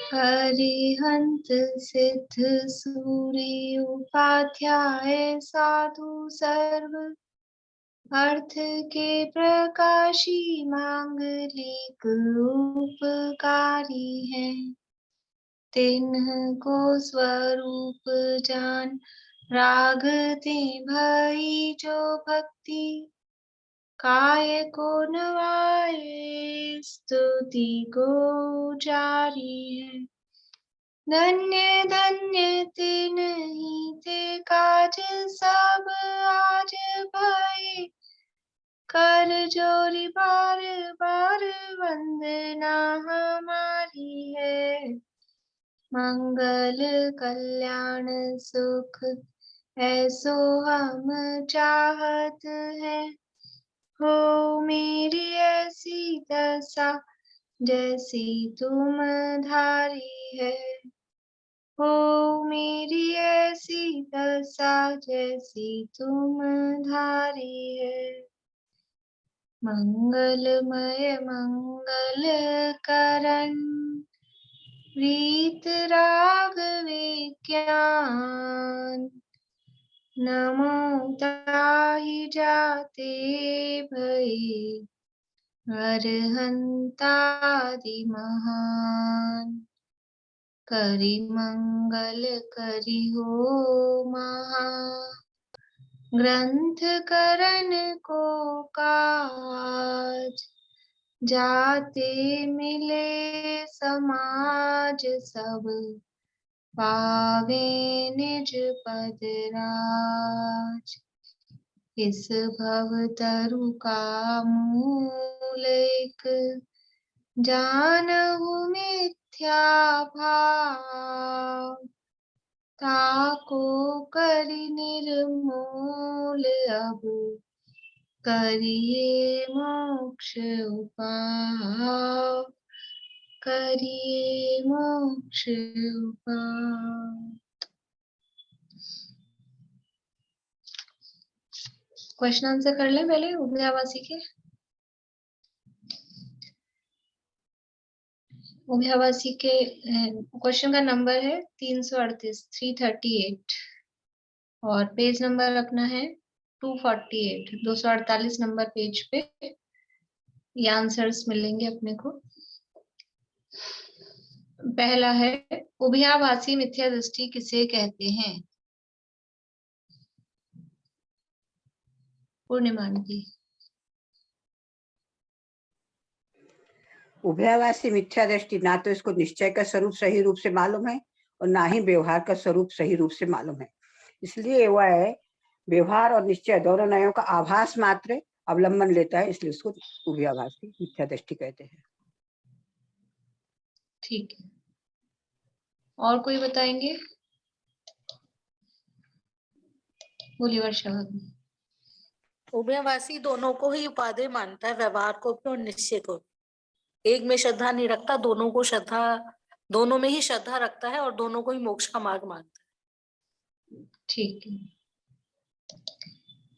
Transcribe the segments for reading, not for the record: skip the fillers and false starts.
हरिहंत सिद्ध सूर्य उपाध्याय साधु सर्व अर्थ के प्रकाशी मांगलिक उपकारी है। तिन्ह स्वरूप जान रागते भई जो भक्ति काय को नवाए स्तुति को जारी है। धन्य धन्य तिन्हि ते काज सब आज भय कर जोरी बार बार वंदना हमारी है। मंगल कल्याण सुख ऐसो हम चाहत है। हो मेरी ऐसी दशा जैसी तुम धारी है। हो मेरी ऐसी दशा जैसी तुम धारी है। मंगलमय मंगल करण प्रीत राग विज्ञान नमो ताहि जाते भई अरहंतादि महान। करि मंगल करि हो महा ग्रंथ करण को काज जाते मिले समाज सब पावे निज पद राज। इस भव तरु का मूल एक जानहु मिथ्या भाव ताको करि निर्मूल अब करिए मोक्ष उपाय करिए मोक्ष उपाय। क्वेश्चन आंसर कर ले पहले उभयावासी के। उभयावासी के क्वेश्चन का नंबर है 338 338 और पेज नंबर अपना है 248 248 नंबर पेज पे ये आंसर्स मिलेंगे अपने को। पहला है उभयाभासी मिथ्या दृष्टि किसे कहते हैं? पूर्णिमांती। उभयाभासी मिथ्या दृष्टि ना तो इसको निश्चय का स्वरूप सही रूप से मालूम है और ना ही व्यवहार का स्वरूप सही रूप से मालूम है, इसलिए वह है व्यवहार और निश्चय दोनों नयों का आभास मात्र अवलंबन लेता है, इसलिए उसको उभयाभासी मिथ्या दृष्टि कहते हैं। ठीक है, और कोई बताएंगे? बोलिए वर्षा। उभयवासी दोनों को ही उपादेय मानता है, व्यवहार को भी और निश्चय को। एक में श्रद्धा नहीं रखता, दोनों को श्रद्धा, दोनों में ही श्रद्धा रखता है और दोनों को ही मोक्ष का मार्ग मानता है। ठीक है,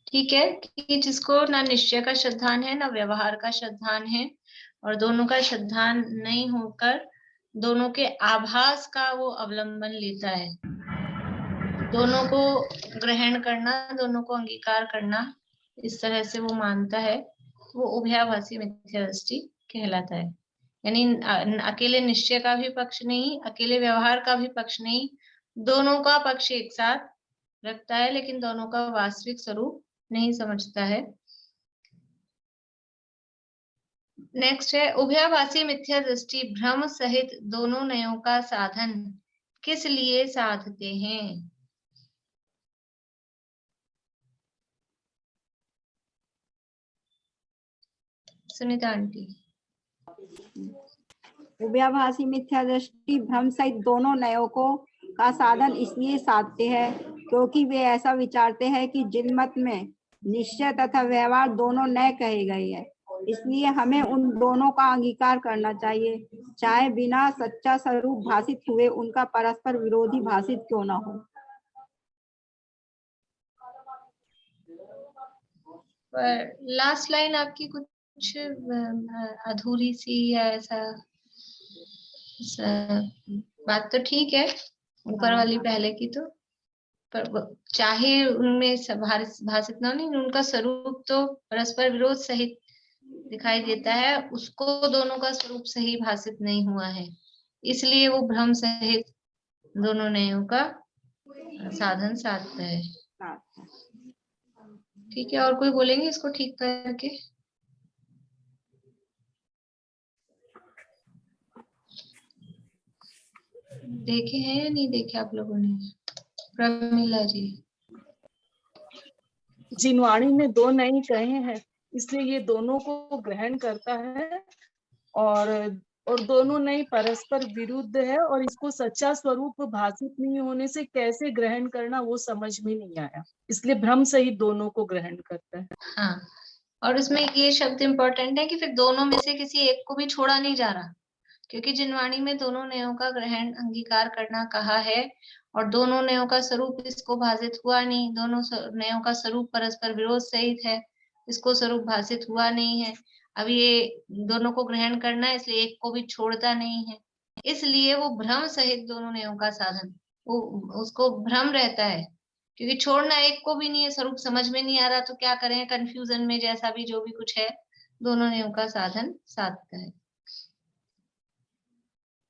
ठीक है कि जिसको ना निश्चय का श्रद्धान है ना व्यवहार का श्रद्धान है और दोनों का श्रद्धान नहीं होकर दोनों के आभास का वो अवलंबन लेता है, दोनों को ग्रहण करना, दोनों को अंगीकार करना, इस तरह से वो मानता है, वो उभयाभासी मिथ्या दृष्टि कहलाता है। यानी अकेले निश्चय का भी पक्ष नहीं, अकेले व्यवहार का भी पक्ष नहीं, दोनों का पक्ष एक साथ रखता है लेकिन दोनों का वास्तविक स्वरूप नहीं समझता है। नेक्स्ट है उभयाभासी मिथ्या दृष्टि भ्रम सहित दोनों नयों का साधन किस लिए साधते हैं? सुनीता आंटी। उभयाभासी मिथ्या दृष्टि भ्रम सहित दोनों नयों को का साधन इसलिए साधते हैं क्योंकि वे ऐसा विचारते हैं कि जिन मत में निश्चय तथा व्यवहार दोनों नए कहे गए हैं, इसलिए हमें उन दोनों का अंगीकार करना चाहिए, चाहे बिना सच्चा स्वरूप भाषित हुए उनका परस्पर विरोधी भाषित क्यों न हो। पर लास्ट लाइन आपकी कुछ अधूरी सी या ऐसा बात तो ठीक है ऊपर वाली पहले की तो, पर चाहे उनमें भाषित ना नहीं, उनका स्वरूप तो परस्पर विरोध सहित दिखाई देता है, उसको दोनों का स्वरूप सही भाषित नहीं हुआ है, इसलिए वो भ्रम सहित दोनों नयों का साधन साधता है। ठीक है, और कोई बोलेंगे इसको ठीक करके? देखे हैं या नहीं देखे आप लोगों ने? प्रमिला जी। जिनवाणी में दो नई कहे हैं, इसलिए ये दोनों को ग्रहण करता है, और दोनों नई परस्पर विरुद्ध है, और इसको सच्चा स्वरूप भाषित नहीं होने से कैसे ग्रहण करना वो समझ में नहीं आया, इसलिए भ्रम सहित दोनों को ग्रहण करता है। हाँ, और इसमें ये शब्द इम्पोर्टेंट है कि फिर दोनों में से किसी एक को भी छोड़ा नहीं जा रहा, क्योंकि जिनवाणी में दोनों नयों का ग्रहण अंगीकार करना कहा है, और दोनों नयों का स्वरूप इसको भाषित हुआ नहीं, दोनों नयों का स्वरूप परस्पर विरोध सहित है, इसको स्वरूप भाषित हुआ नहीं है। अब ये दोनों को ग्रहण करना है, इसलिए एक को भी छोड़ता नहीं है, इसलिए वो भ्रम सहित दोनों नयों का साधन, वो उसको भ्रम रहता है, क्योंकि छोड़ना एक को भी नहीं है, स्वरूप समझ में नहीं आ रहा तो क्या करें, कंफ्यूजन में जैसा भी जो भी कुछ है, दोनों नयों का साधन साधता है।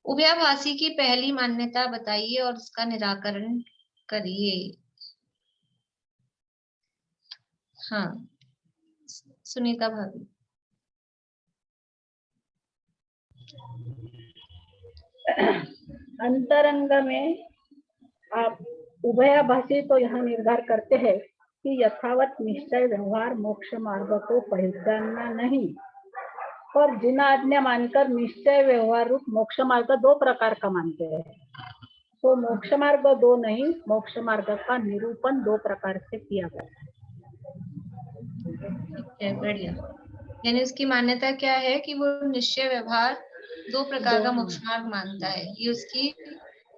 उभयाभासी की पहली मान्यता बताइए और उसका निराकरण करिए। हाँ, सुनीता भाभी। अंतरंग में आप उभयाभासी तो यहाँ निर्धार करते हैं कि यथावत निश्चय व्यवहार मोक्ष मार्ग को पहचानना नहीं, पर जिन आज्ञा मानकर निश्चय व्यवहार रूप मोक्ष मार्ग दो प्रकार का मानते हैं, तो मोक्ष मार्ग दो नहीं, मोक्ष मार्ग का निरूपण दो प्रकार से किया गया है। बढ़िया, यानी उसकी मान्यता क्या है कि वो निश्चय व्यवहार दो प्रकार का मोक्ष मार्ग मानता है, ये उसकी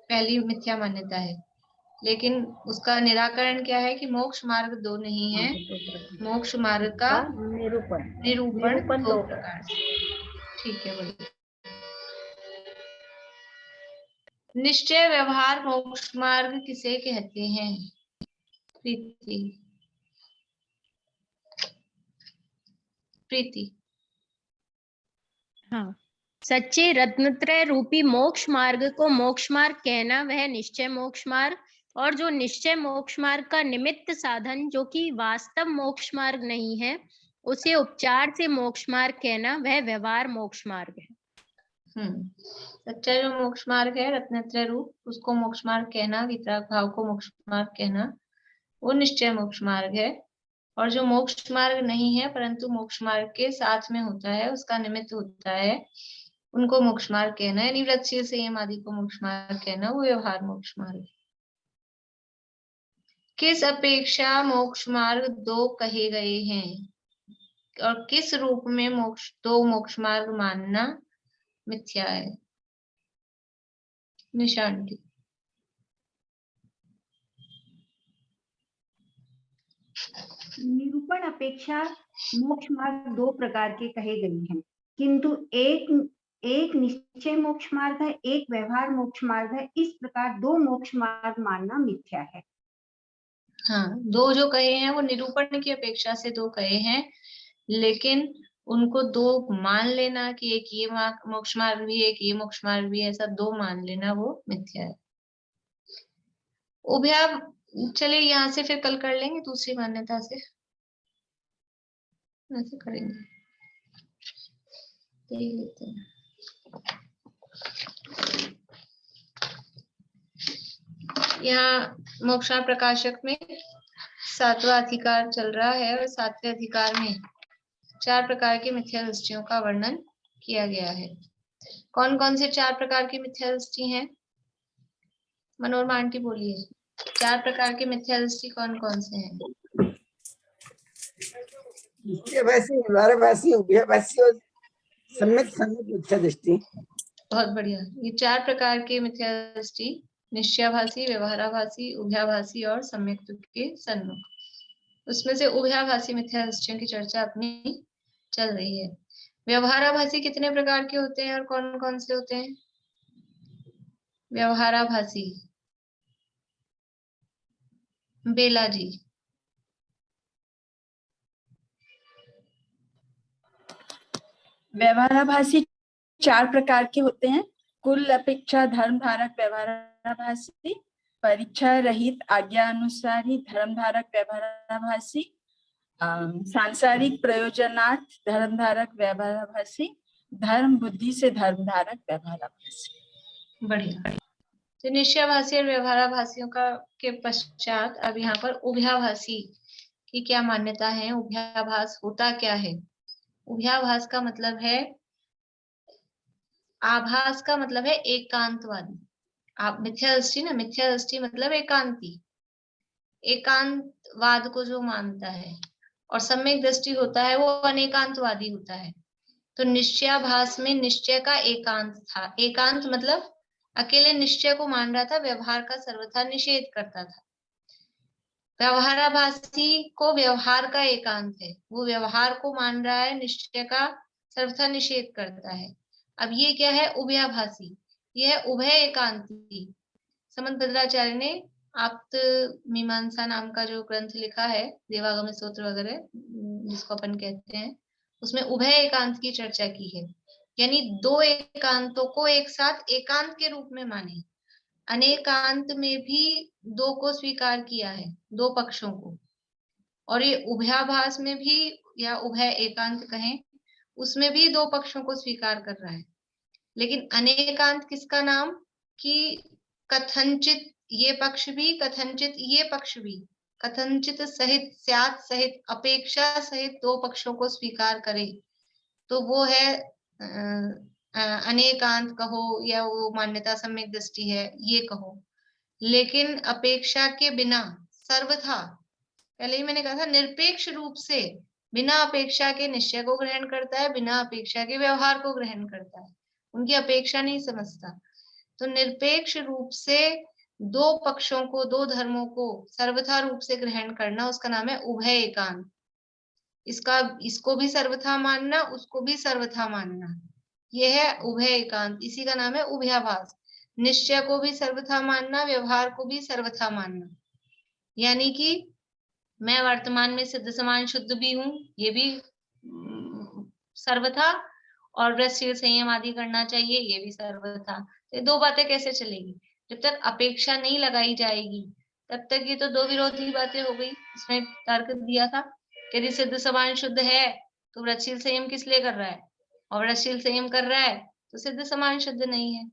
पहली मिथ्या मान्यता है। लेकिन उसका निराकरण क्या है कि मोक्ष मार्ग दो नहीं है, मोक्ष मार्ग का निरूपण दो प्रकार से। ठीक है, बढ़िया। निश्चय व्यवहार मोक्ष मार्ग किसे कहते हैं? प्रीति। हाँ, सच्चे रत्नत्रय रूपी मोक्ष मार्ग को मोक्ष मार्ग कहना वह निश्चय मोक्ष मार्ग, और जो निश्चय मोक्ष मार्ग का निमित्त साधन जो कि वास्तव मोक्ष मार्ग नहीं है, उसे उपचार से मोक्ष मार्ग कहना वह व्यवहार मोक्ष मार्ग है। सच्चा जो मोक्ष मार्ग है रत्नत्रय रूप, उसको मोक्ष मार्ग कहना, वितराग भाव को मोक्ष मार्ग कहना, वो निश्चय मोक्ष मार्ग है। और जो मोक्ष मार्ग नहीं है परंतु मोक्ष मार्ग के साथ में होता है, उसका निमित्त होता है, उनको मोक्ष मार्ग कहना, यानी वृत्तशील संयम आदि को मोक्ष मार्ग कहना, वो व्यवहार मोक्ष मार्ग। किस अपेक्षा मोक्ष मार्ग दो कहे गए हैं, और किस रूप में दो मोक्ष मार्ग मानना मिथ्या है? निशान की। निरूपण अपेक्षा मोक्ष मार्ग दो प्रकार के कहे गए हैं, किंतु एक निश्चय मोक्ष मार्ग है, एक व्यवहार मोक्ष मार्ग है, इस प्रकार दो मोक्ष मार्ग मानना मिथ्या है। हाँ, दो जो कहे हैं वो निरूपण की अपेक्षा से दो कहे हैं, लेकिन उनको दो मान लेना कि एक ये मोक्ष मार्ग भी है, एक ये मोक्ष मार्ग भी है, ऐसा दो मान लेना वो मिथ्या है। उभया, चलिए यहाँ से फिर कल कर लेंगे दूसरी मान्यता से, ऐसे करेंगे, देख लेते हैं। यहाँ मोक्षा प्रकाशक में 7वां अधिकार चल रहा है, और 7वें अधिकार में 4 प्रकार की मिथ्या दृष्टियों का वर्णन किया गया है। कौन कौन से 4 प्रकार की मिथ्या दृष्टि हैं? मनोरमा आंटी बोलिए, 4 प्रकार की मिथ्या दृष्टि कौन कौन से हैं? व्यवहारभासी, उभयभासी और सम्यक मिथ्या दृष्टि। बहुत बढ़िया, ये 4 प्रकार के मिथ्या दृष्टि, निश्चयाभासी, व्यवहाराभासी, उभयाभासी और सम्यक के सन्मुख। उसमें से उभयाभासी मिथ्या दृष्टियों की चर्चा अपनी चल रही है। व्यवहाराभासी कितने प्रकार के होते हैं और कौन कौन से होते हैं? व्यवहाराभासी बेला जी। व्यवहाराभासी 4 प्रकार के होते हैं। कुल अपेक्षा धर्म धारक व्यवहाराभासी, परीक्षा रहित आज्ञा अनुसारी धर्म धारक व्यवहाराभासी, सांसारिक प्रयोजनार्थ धर्म धारक व्यवहाराभासी, धर्म बुद्धि से धर्म धारक व्यवहाराभासी। बढ़िया। तो निश्चयाभासी और व्यवहाराभासियों का के पश्चात अब यहाँ पर उभयाभासी की क्या मान्यता है, उभयाभास होता क्या है। उभयाभास का मतलब है, आभास का मतलब है एकांतवादी। आप मिथ्या दृष्टि ना, मिथ्या दृष्टि मतलब एकांती, एकांतवाद को जो मानता है, और सम्यक दृष्टि होता है वो अनेकांतवादी होता है। तो निश्चयाभास में निश्चय का एकांत था। एकांत मतलब अकेले निश्चय को मान रहा था, व्यवहार का सर्वथा निषेध करता था। व्यवहाराभासी को व्यवहार का एकांत है, वो व्यवहार को मान रहा है, निश्चय का सर्वथा निषेध करता है। अब ये क्या है, उभयाभासी, यह है उभय एकांती। समंत भद्राचार्य ने आप्त मीमांसा नाम का जो ग्रंथ लिखा है, देवागम स्तोत्र वगैरह जिसको अपन कहते हैं, उसमें उभय एकांत की चर्चा की है। यानी दो एकांतों को एक साथ एकांत के रूप में माने। अनेकांत में भी दो को स्वीकार किया है, दो पक्षों को, और ये उभयाभास में भी, या उभय एकांत कहें, उसमें भी दो पक्षों को स्वीकार कर रहा है। लेकिन अनेकांत किसका नाम, कि कथनचित ये पक्ष भी, कथनचित ये पक्ष भी, कथनचित सहित, स्यात् सहित, अपेक्षा सहित दो पक्षों को स्वीकार करे, तो वो है अनेकांत कहो, या वो मान्यता सम्यक दृष्टि है ये कहो। लेकिन अपेक्षा के बिना सर्वथा, पहले ही मैंने कहा था, निरपेक्ष रूप से बिना अपेक्षा के निश्चय को ग्रहण करता है, बिना अपेक्षा के व्यवहार को ग्रहण करता है, उनकी अपेक्षा नहीं समझता। तो निरपेक्ष रूप से दो पक्षों को, दो धर्मों को सर्वथा रूप से ग्रहण करना, उसका नाम है उभय एकांत। इसको भी सर्वथा मानना, उसको भी सर्वथा मानना, यह है उभय एकांत। इसी का नाम है उभयाभास। निश्चय को भी सर्वथा मानना, व्यवहार को भी सर्वथा मानना। यानी कि मैं वर्तमान में सिद्ध समान शुद्ध भी हूं, ये भी सर्वथा, और व्रतशील संयम आदि करना चाहिए, ये भी सर्वथा। तो दो बातें कैसे चलेगी, जब तक अपेक्षा नहीं लगाई जाएगी तब तक ये तो दो विरोधी बातें हो गई। इसमें तर्क दिया था, यदि सिद्ध समान शुद्ध है तो व्रतशील संयम किस लिए कर रहा है, और व्रतशील संयम कर रहा है तो सिद्ध समान शुद्ध नहीं है।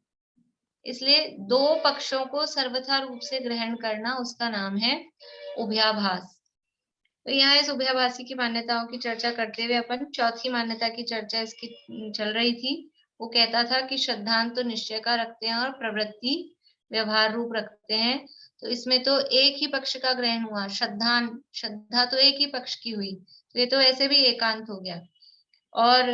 इसलिए दो पक्षों को सर्वथा रूप से ग्रहण करना, उसका नाम है उभयाभास। तो यहाँ इस उभयाभासी की मान्यताओं की चर्चा करते हुए अपन चौथी मान्यता की चर्चा इसकी चल रही थी। वो कहता था कि श्रद्धांत तो निश्चय का रखते हैं और प्रवृत्ति व्यवहार रूप रखते हैं। तो इसमें तो एक ही पक्ष का ग्रहण हुआ, श्रद्धा तो एक ही पक्ष की हुई, तो ये तो ऐसे भी एकांत हो गया। और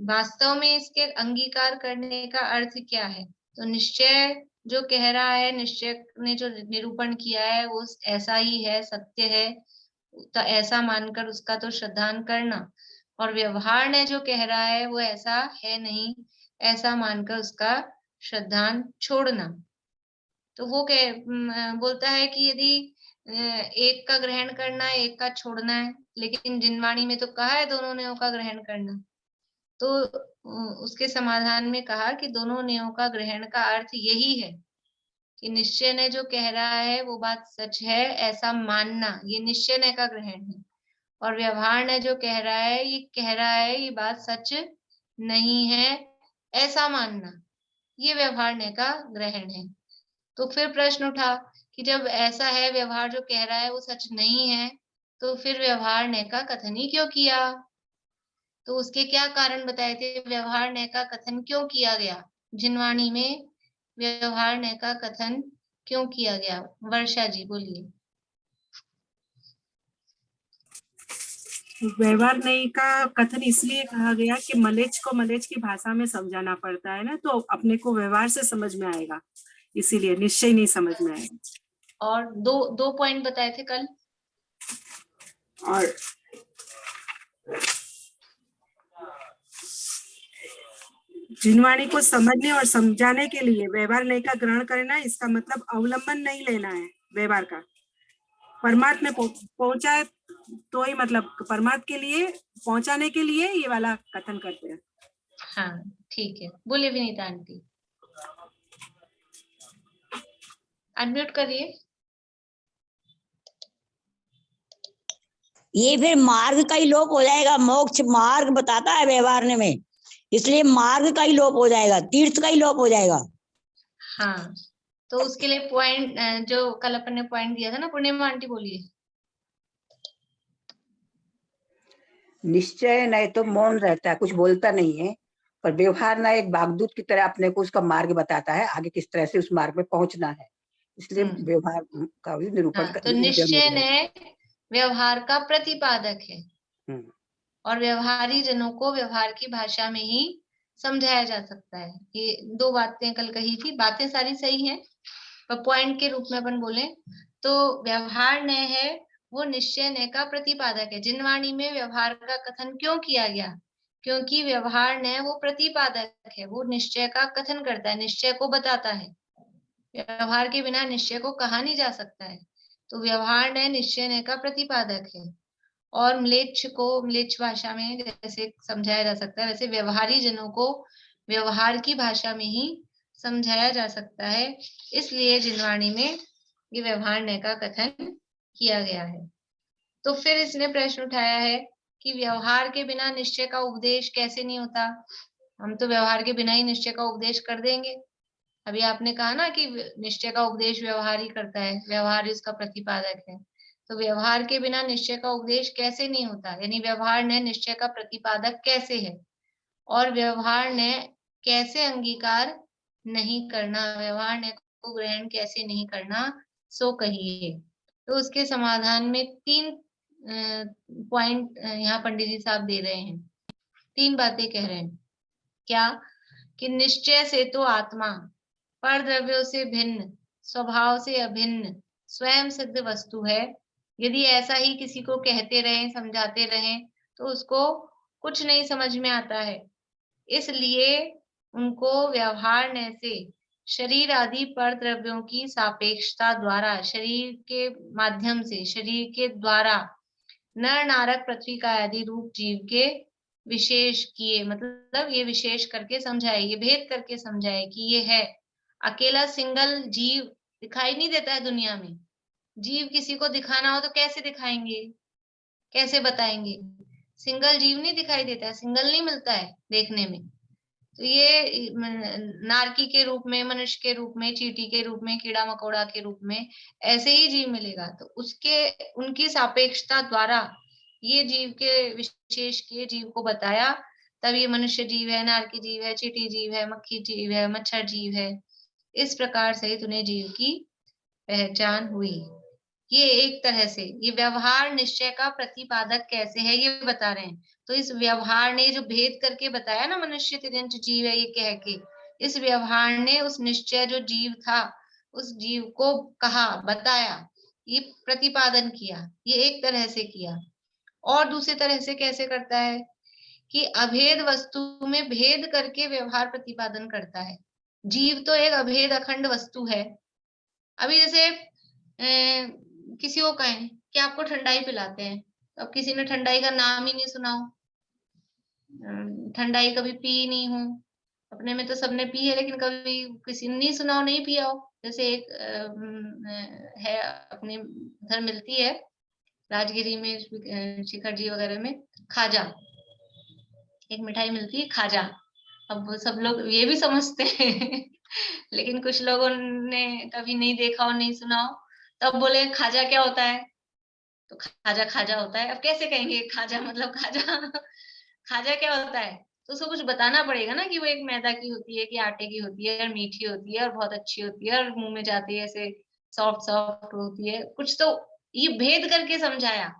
वास्तव में इसके अंगीकार करने का अर्थ क्या है, तो निश्चय जो कह रहा है, निश्चय ने जो निरूपण किया है वो ऐसा ही है, सत्य है, तो ऐसा मानकर उसका तो श्रद्धान करना, और व्यवहार ने जो कह रहा है वो ऐसा है नहीं, ऐसा मानकर उसका श्रद्धान छोड़ना। तो वो बोलता है कि यदि एक का ग्रहण करना है, एक का छोड़ना है, लेकिन जिनवाणी में तो कहा है दोनों नेयों का ग्रहण करना। तो उसके समाधान में कहा कि दोनों नेयों का ग्रहण का अर्थ यही है कि निश्चय ने जो कह रहा है वो बात सच है, ऐसा मानना, ये निश्चय ने का ग्रहण है। और व्यवहार ने जो कह रहा है, ये कह रहा है ये बात सच नहीं है, ऐसा मानना, ये व्यवहार ने का ग्रहण है। तो फिर प्रश्न उठा कि जब ऐसा है, व्यवहार जो कह रहा है वो सच नहीं है, तो फिर व्यवहार ने का कथन ही क्यों किया। तो उसके क्या कारण बताए थे, व्यवहार ने का कथन क्यों किया गया, जिनवाणी में व्यवहार ने का कथन क्यों किया गया। वर्षा जी बोलिए। व्यवहार नहीं का कथन इसलिए कहा गया कि मलेच्छ को मलेच्छ की भाषा में समझाना पड़ता है ना, तो अपने को व्यवहार से समझ में आएगा, इसीलिए निश्चय नहीं समझ में आएगा। और दो पॉइंट बताए थे कल, और जिनवाणी को समझने और समझाने के लिए व्यवहार नय का ग्रहण करना, इसका मतलब अवलंबन नहीं लेना है व्यवहार का। परमात्मा पहुंचाए तो ही, मतलब परमात्मा के लिए पहुंचाने के लिए ये वाला कथन करते हैं। हाँ ठीक है, बोलिए विनीता आंटी, अनम्यूट करिए। ये फिर मार्ग का ही लोप हो जाएगा। मोक्ष मार्ग बताता है व्यवहार में, इसलिए मार्ग का ही लोप हो जाएगा, तीर्थ का ही लोप हो जाएगा। हाँ, तो उसके लिए पॉइंट जो कल अपन ने पॉइंट दिया था ना, पूर्णिमा आंटी बोलिए। निश्चय नहीं तो मौन रहता है, कुछ बोलता नहीं है, पर व्यवहार ना एक बागदूत की तरह अपने को उसका मार्ग बताता है, आगे किस तरह से उस मार्ग में पहुंचना है। इसलिए व्यवहार का भी निरूपण हाँ, तो करना निश्चय जरूरी है। ने व्यवहार का प्रतिपादक है और व्यवहारी जनों को व्यवहार की भाषा में ही समझाया जा सकता है। ये दो बातें कल कही थी, बातें सारी सही हैं, पर पॉइंट के रूप में अपन बोले तो व्यवहार ने है वो निश्चय ने का प्रतिपादक है। जिनवाणी में व्यवहार का कथन क्यों किया गया? क्योंकि व्यवहार ने वो प्रतिपादक है, वो निश्चय का कथन करता है, निश्चय को बताता है। व्यवहार के बिना निश्चय को कहा नहीं जा सकता है, तो व्यवहार ने निश्चय ने का प्रतिपादक है। और म्लेच्छ को म्लेच्छ भाषा में जैसे समझाया जा सकता है, वैसे व्यवहारी जनों को व्यवहार की भाषा में ही समझाया जा सकता है। इसलिए जिनवाणी में ये व्यवहार ने का कथन किया गया है। तो फिर इसने प्रश्न उठाया है कि व्यवहार के बिना निश्चय का उपदेश कैसे नहीं होता? हम तो व्यवहार के बिना ही निश्चय का उपदेश कर देंगे। अभी आपने कहा ना कि निश्चय का उपदेश व्यवहार ही करता है, व्यवहार इसका प्रतिपादक है, तो व्यवहार के बिना निश्चय का उपदेश कैसे नहीं होता? यानी व्यवहार ने निश्चय का प्रतिपादक कैसे है और व्यवहार ने कैसे अंगीकार नहीं करना, व्यवहार ने को ग्रहण कैसे नहीं करना, सो कहिए। तो उसके समाधान में 3 पॉइंट यहाँ पंडित जी साहब दे रहे हैं, 3 बातें कह रहे हैं। क्या? कि निश्चय से तो आत्मा पर द्रव्यों से भिन्न, स्वभाव से अभिन्न, स्वयं सिद्ध वस्तु है। यदि ऐसा ही किसी को कहते रहें, समझाते रहें, तो उसको कुछ नहीं समझ में आता है। इसलिए उनको व्यवहार ने से शरीर आदि पर द्रव्यों की सापेक्षता द्वारा, शरीर के माध्यम से, शरीर के द्वारा नर नारक पृथ्वी का आदि रूप जीव के विशेष किए, मतलब ये विशेष करके समझाए, ये भेद करके समझाए कि ये है। अकेला सिंगल जीव दिखाई नहीं देता है दुनिया में। जीव किसी को दिखाना हो तो कैसे दिखाएंगे, कैसे बताएंगे? सिंगल जीव नहीं दिखाई देता है, सिंगल नहीं मिलता है देखने में। तो ये नारकी के रूप में, मनुष्य के रूप में, चींटी के रूप में, कीड़ा मकोड़ा के रूप में ऐसे ही जीव मिलेगा। तो उसके उनकी सापेक्षता द्वारा ये जीव के विशेष के जीव को बताया, तब ये मनुष्य जीव है, नारकी जीव है, चींटी जीव है, मक्खी जीव है, मच्छर जीव है। इस प्रकार से उन्हें जीव की पहचान हुई। ये एक तरह से ये व्यवहार निश्चय का प्रतिपादक कैसे है ये बता रहे हैं। तो इस व्यवहार ने जो भेद करके बताया ना, मनुष्य तिर्यंत जीव है ये कह के, इस व्यवहार ने उस निश्चय जो जीव था उस जीव को कहा, बताया, ये प्रतिपादन किया, ये एक तरह से किया। और दूसरी तरह से कैसे करता है कि अभेद वस्तु में भेद करके व्यवहार प्रतिपादन करता है। जीव तो एक अभेद अखंड वस्तु है। अभी जैसे किसी को कहें कि आपको ठंडाई पिलाते हैं, तो अब किसी ने ठंडाई का नाम ही नहीं सुना हो, ठंडाई कभी पी नहीं हो, अपने में तो सबने पी है लेकिन कभी किसी ने नहीं सुना हो, नहीं पिया हो। जैसे एक है अपने उधर मिलती है राजगिरी में, शिखर जी वगैरह में, खाजा, एक मिठाई मिलती है खाजा। अब वो सब लोग ये भी समझते हैं लेकिन कुछ लोगों ने कभी नहीं देखा हो, नहीं सुना हो, तब बोले खाजा क्या होता है? तो खाजा खाजा होता है। अब कैसे कहेंगे खाजा मतलब खाजा खाजा क्या होता है? तो उसको कुछ बताना पड़ेगा ना कि वो एक मैदा की होती है, कि आटे की होती है, और मीठी होती है और बहुत अच्छी होती है और मुंह में जाती है ऐसे सॉफ्ट सॉफ्ट होती है, कुछ तो ये भेद करके समझाया।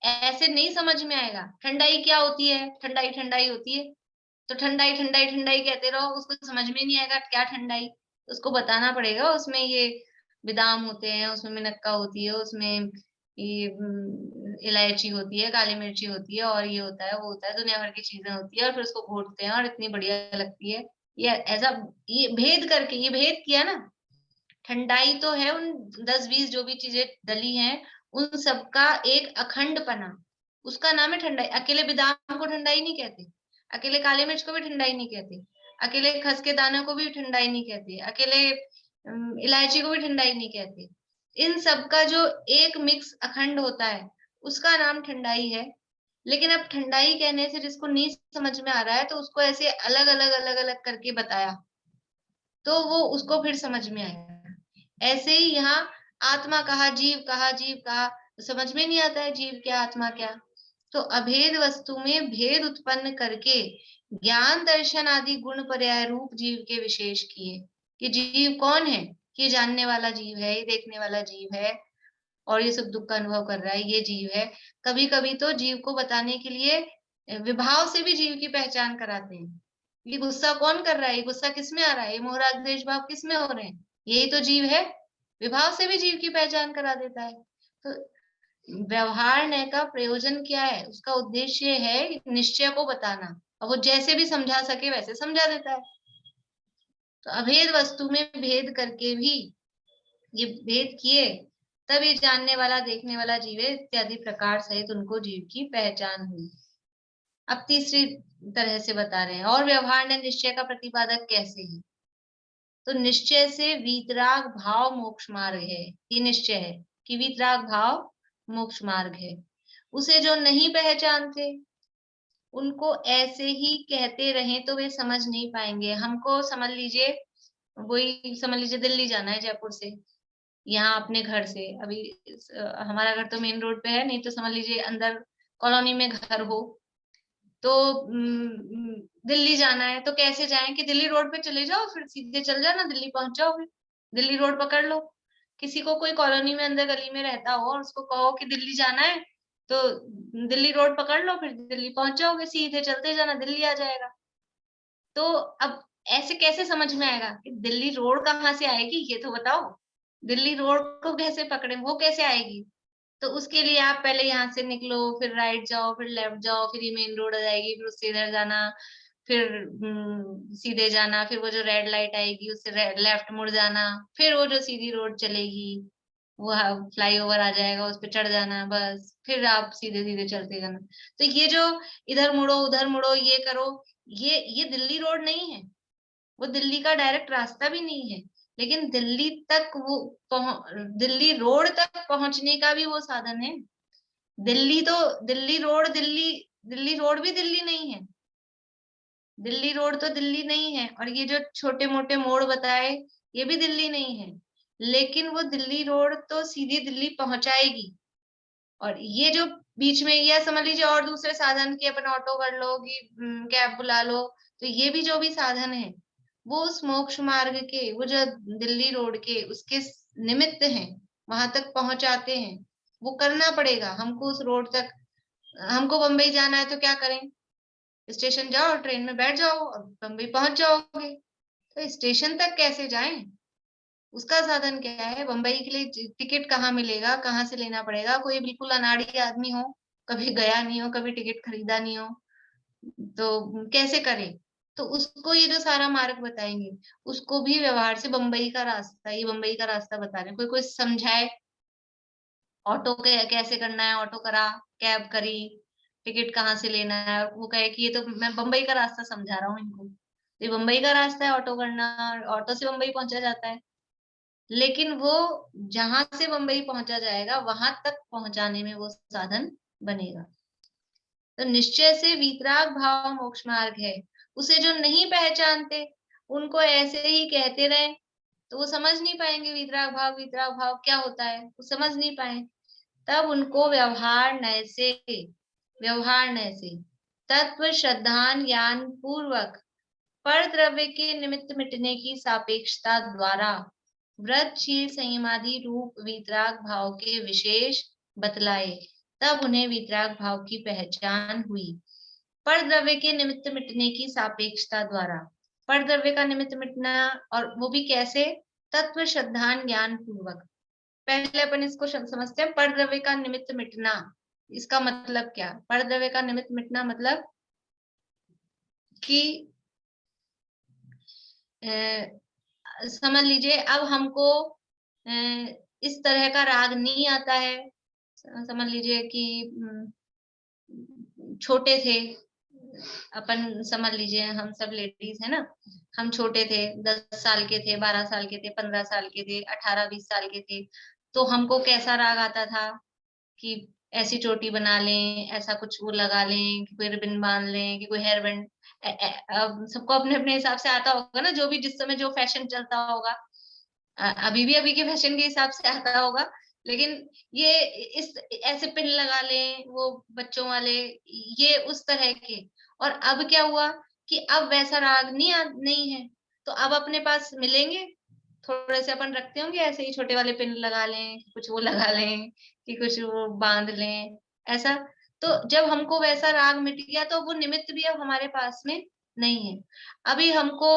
ऐसे नहीं समझ में आएगा। ठंडाई क्या होती है? ठंडाई ठंडाई होती है, तो ठंडाई ठंडाई ठंडाई कहते रहो, उसको समझ में नहीं आएगा क्या ठंडाई। उसको बताना पड़ेगा उसमें ये बादाम होते हैं, उसमें मिनक्का होती है, उसमें ये इलायची होती है, काली मिर्ची होती है, और ये होता है, वो होता है, दुनिया भर की चीजें होती है, और फिर उसको घोटते हैं और इतनी बढ़िया लगती है। ये ऐसा, ये भेद करके, ये भेद किया ना। ठंडाई तो है उन 10-20 जो भी चीजें डली हैं, उन सबका एक अखंडपना, उसका नाम है ठंडाई। अकेले बादाम को ठंडाई नहीं कहते, अकेले काले मिर्च को भी ठंडाई नहीं कहते, अकेले खस के दाने को भी ठंडाई नहीं कहते, अकेले इलायची को भी ठंडाई नहीं कहते। इन सब का जो एक मिक्स अखंड होता है, उसका नाम ठंडाई है। लेकिन अब ठंडाई कहने से जिसको नहीं समझ में आ रहा है, तो उसको ऐसे अलग अलग अलग अलग करके बताया, तो वो उसको फिर समझ में आएगा। ऐसे ही यहाँ आत्मा कहा, जीव कहा, जीव कहा, तो समझ में नहीं आता है जीव क्या, आत्मा क्या। तो अभेद वस्तु में भेद उत्पन्न करके ज्ञान दर्शन आदि गुण पर्याय रूप जीव के विशेष किए, कि जीव कौन है, कि जानने वाला जीव है, ये देखने वाला जीव है, और ये सब दुख का अनुभव कर रहा है, ये जीव है। कभी कभी तो जीव को बताने के लिए विभाव से भी जीव की पहचान कराते हैं। ये गुस्सा कौन कर रहा है, ये गुस्सा किसमें आ रहा है, ये मोह राग द्वेष भाव किसमें हो रहे हैं, यही तो जीव है। विभाव से भी जीव की पहचान करा देता है। तो व्यवहार न्याय का प्रयोजन क्या है, उसका उद्देश्य है निश्चय को बताना, और वो जैसे भी समझा सके वैसे समझा देता है। तो अभेद वस्तु में भेद करके भी ये भेद किए, तब ये जानने वाला, देखने वाला जीव है इत्यादि प्रकार सहित उनको जीव की पहचान हुई। अब तीसरी तरह से बता रहे हैं, और व्यवहार ने निश्चय का प्रतिपादक कैसे है। तो निश्चय से वीतराग भाव मोक्ष मार्ग है। ये निश्चय है कि वीतराग भाव मोक्ष मार्ग है। उसे जो नहीं पहचानते, उनको ऐसे ही कहते रहे तो वे समझ नहीं पाएंगे। हमको समझ लीजिए, वही समझ लीजिए दिल्ली जाना है जयपुर से, यहाँ अपने घर से, अभी हमारा घर तो मेन रोड पे है, नहीं तो समझ लीजिए अंदर कॉलोनी में घर हो, तो दिल्ली जाना है, तो कैसे जाएं, कि दिल्ली रोड पे चले जाओ, फिर सीधे चल जाना, दिल्ली पहुंच जाओगे, दिल्ली रोड पकड़ लो। किसी को कोई कॉलोनी में अंदर गली में रहता हो और उसको कहो कि दिल्ली जाना है, तो दिल्ली रोड पकड़ लो, फिर दिल्ली पहुंच जाओगे, सीधे चलते जाना, दिल्ली आ जाएगा। तो अब ऐसे कैसे समझ में आएगा कि दिल्ली रोड कहाँ से आएगी, ये तो बताओ, दिल्ली रोड को कैसे पकड़े, वो कैसे आएगी। तो उसके लिए आप पहले यहाँ से निकलो, फिर राइट जाओ, फिर लेफ्ट जाओ, फिर ये मेन रोड आ जाएगी, फिर उससे इधर जाना, फिर सीधे जाना, फिर वो जो रेड लाइट आएगी उससे लेफ्ट मुड़ जाना, फिर वो जो सीधी रोड चलेगी, वो फ्लाईओवर आ जाएगा, उस पर चढ़ जाना, बस फिर आप सीधे सीधे चलते जाना। तो ये जो इधर मुड़ो उधर मुड़ो ये करो, ये दिल्ली रोड नहीं है, वो दिल्ली का डायरेक्ट रास्ता भी नहीं है, लेकिन दिल्ली तक वो दिल्ली रोड तक पहुंचने का भी वो साधन है। दिल्ली तो दिल्ली रोड, दिल्ली रोड भी दिल्ली नहीं है, दिल्ली रोड तो दिल्ली नहीं है, और ये जो छोटे मोटे मोड़ बताए ये भी दिल्ली नहीं है, लेकिन वो दिल्ली रोड तो सीधी दिल्ली पहुंचाएगी। और ये जो बीच में ये समझ लीजिए और दूसरे साधन की अपन ऑटो कर लो कि कैब बुला लो, तो ये भी जो भी साधन है वो उस मोक्ष मार्ग के, वो जो दिल्ली रोड के उसके निमित्त हैं, वहां तक पहुंचाते हैं। वो करना पड़ेगा हमको उस रोड तक। हमको बंबई जाना है तो क्या करें, स्टेशन जाओ, ट्रेन में बैठ जाओ और बंबई पहुंच जाओगे। तो स्टेशन तक कैसे जाएं, उसका साधन क्या है। बंबई के लिए टिकट कहाँ मिलेगा, कहाँ से लेना पड़ेगा। कोई बिल्कुल अनाड़ी आदमी हो, कभी गया नहीं हो, कभी टिकट खरीदा नहीं हो, तो कैसे करे। तो उसको ये जो सारा मार्ग बताएंगे, उसको भी व्यवहार से बंबई का रास्ता, ये बंबई का रास्ता बता रहे हैं। कोई कोई समझाए ऑटो के कैसे करना है, ऑटो करा, कैब करी, टिकट कहाँ से लेना है, और वो कहे कि ये तो मैं बंबई का रास्ता समझा रहा हूँ इनको, ये बंबई का रास्ता है ऑटो करना, ऑटो से बंबई पहुंचा जाता है। लेकिन वो जहां से बंबई पहुंचा जाएगा वहां तक पहुंचाने में वो साधन बनेगा। तो निश्चय से वीतराग भाव मोक्ष मार्ग है। उसे जो नहीं पहचानते उनको ऐसे ही कहते रहे तो वो समझ नहीं पाएंगे वीतराग भाव क्या होता है, वो समझ नहीं पाए। तब उनको व्यवहार नय से तत्व श्रद्धान ज्ञान पूर्वक पर द्रव्य के निमित्त मिटने की सापेक्षता द्वारा व्रतशील संयमादि रूप वीतराग भाव के विशेष बतलाए, तब उन्हें वीतराग भाव की पहचान हुई। पर द्रव्य के निमित्त मिटने की सापेक्षता द्वारा, पर द्रव्य का निमित्त मिटना, और वो भी कैसे, तत्व श्रद्धान ज्ञान पूर्वक। पहले अपन इसको समझते हैं। परद्रव्य का निमित्त मिटना, इसका मतलब क्या? परद्रव्य का निमित्त मिटना मतलब कि समझ लीजिए अब हमको इस तरह का राग नहीं आता है। समझ लीजिए कि छोटे थे अपन, समझ लीजिए हम सब लेडीज है ना, हम छोटे थे, 10 साल के थे, 12 साल के थे, 15 साल के थे, 18-20 साल के थे, तो हमको कैसा राग आता था कि ऐसी चोटी बना लें, ऐसा कुछ वो लगा लें, कि कोई रिबन बांध लें, कि कोई हेयर बैंड। अब सबको अपने अपने हिसाब से आता होगा ना, जो भी जिस समय जो फैशन चलता होगा। अभी भी अभी के फैशन के हिसाब से आता होगा, लेकिन ये इस ऐसे पिन लगा लें वो बच्चों वाले, ये उस तरह के। और अब क्या हुआ कि अब वैसा राग नहीं है, तो अब अपने पास मिलेंगे थोड़े से, अपन रखते होंगे ऐसे ही छोटे वाले पिन लगा लें, कुछ वो लगा लें, कि कुछ वो बांध लें ऐसा। तो जब हमको वैसा राग मिट गया तो वो निमित्त भी अब हमारे पास में नहीं है। अभी हमको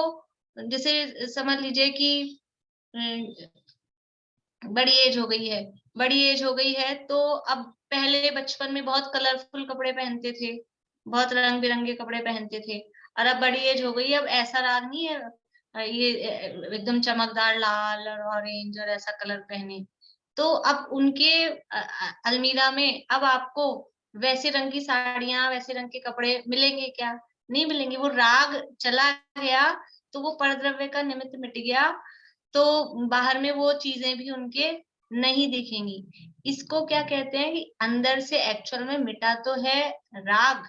जैसे समझ लीजिए कि बड़ी एज हो गई है, बड़ी एज हो गई है, तो अब पहले बचपन में बहुत कलरफुल कपड़े पहनते थे, बहुत रंग बिरंगे कपड़े पहनते थे, और अब बड़ी एज हो गई है, अब ऐसा राग नहीं है ये एकदम चमकदार लाल और ऑरेंज और ऐसा कलर पहने। तो अब उनके अलमीरा में अब आपको वैसे रंग की साड़ियां, वैसे रंग के कपड़े मिलेंगे क्या? नहीं मिलेंगे। वो राग चला गया, तो वो परद्रव्य का निमित्त मिट गया, तो बाहर में वो चीजें भी उनके नहीं दिखेंगी। इसको क्या कहते हैं कि अंदर से एक्चुअल में मिटा तो है राग,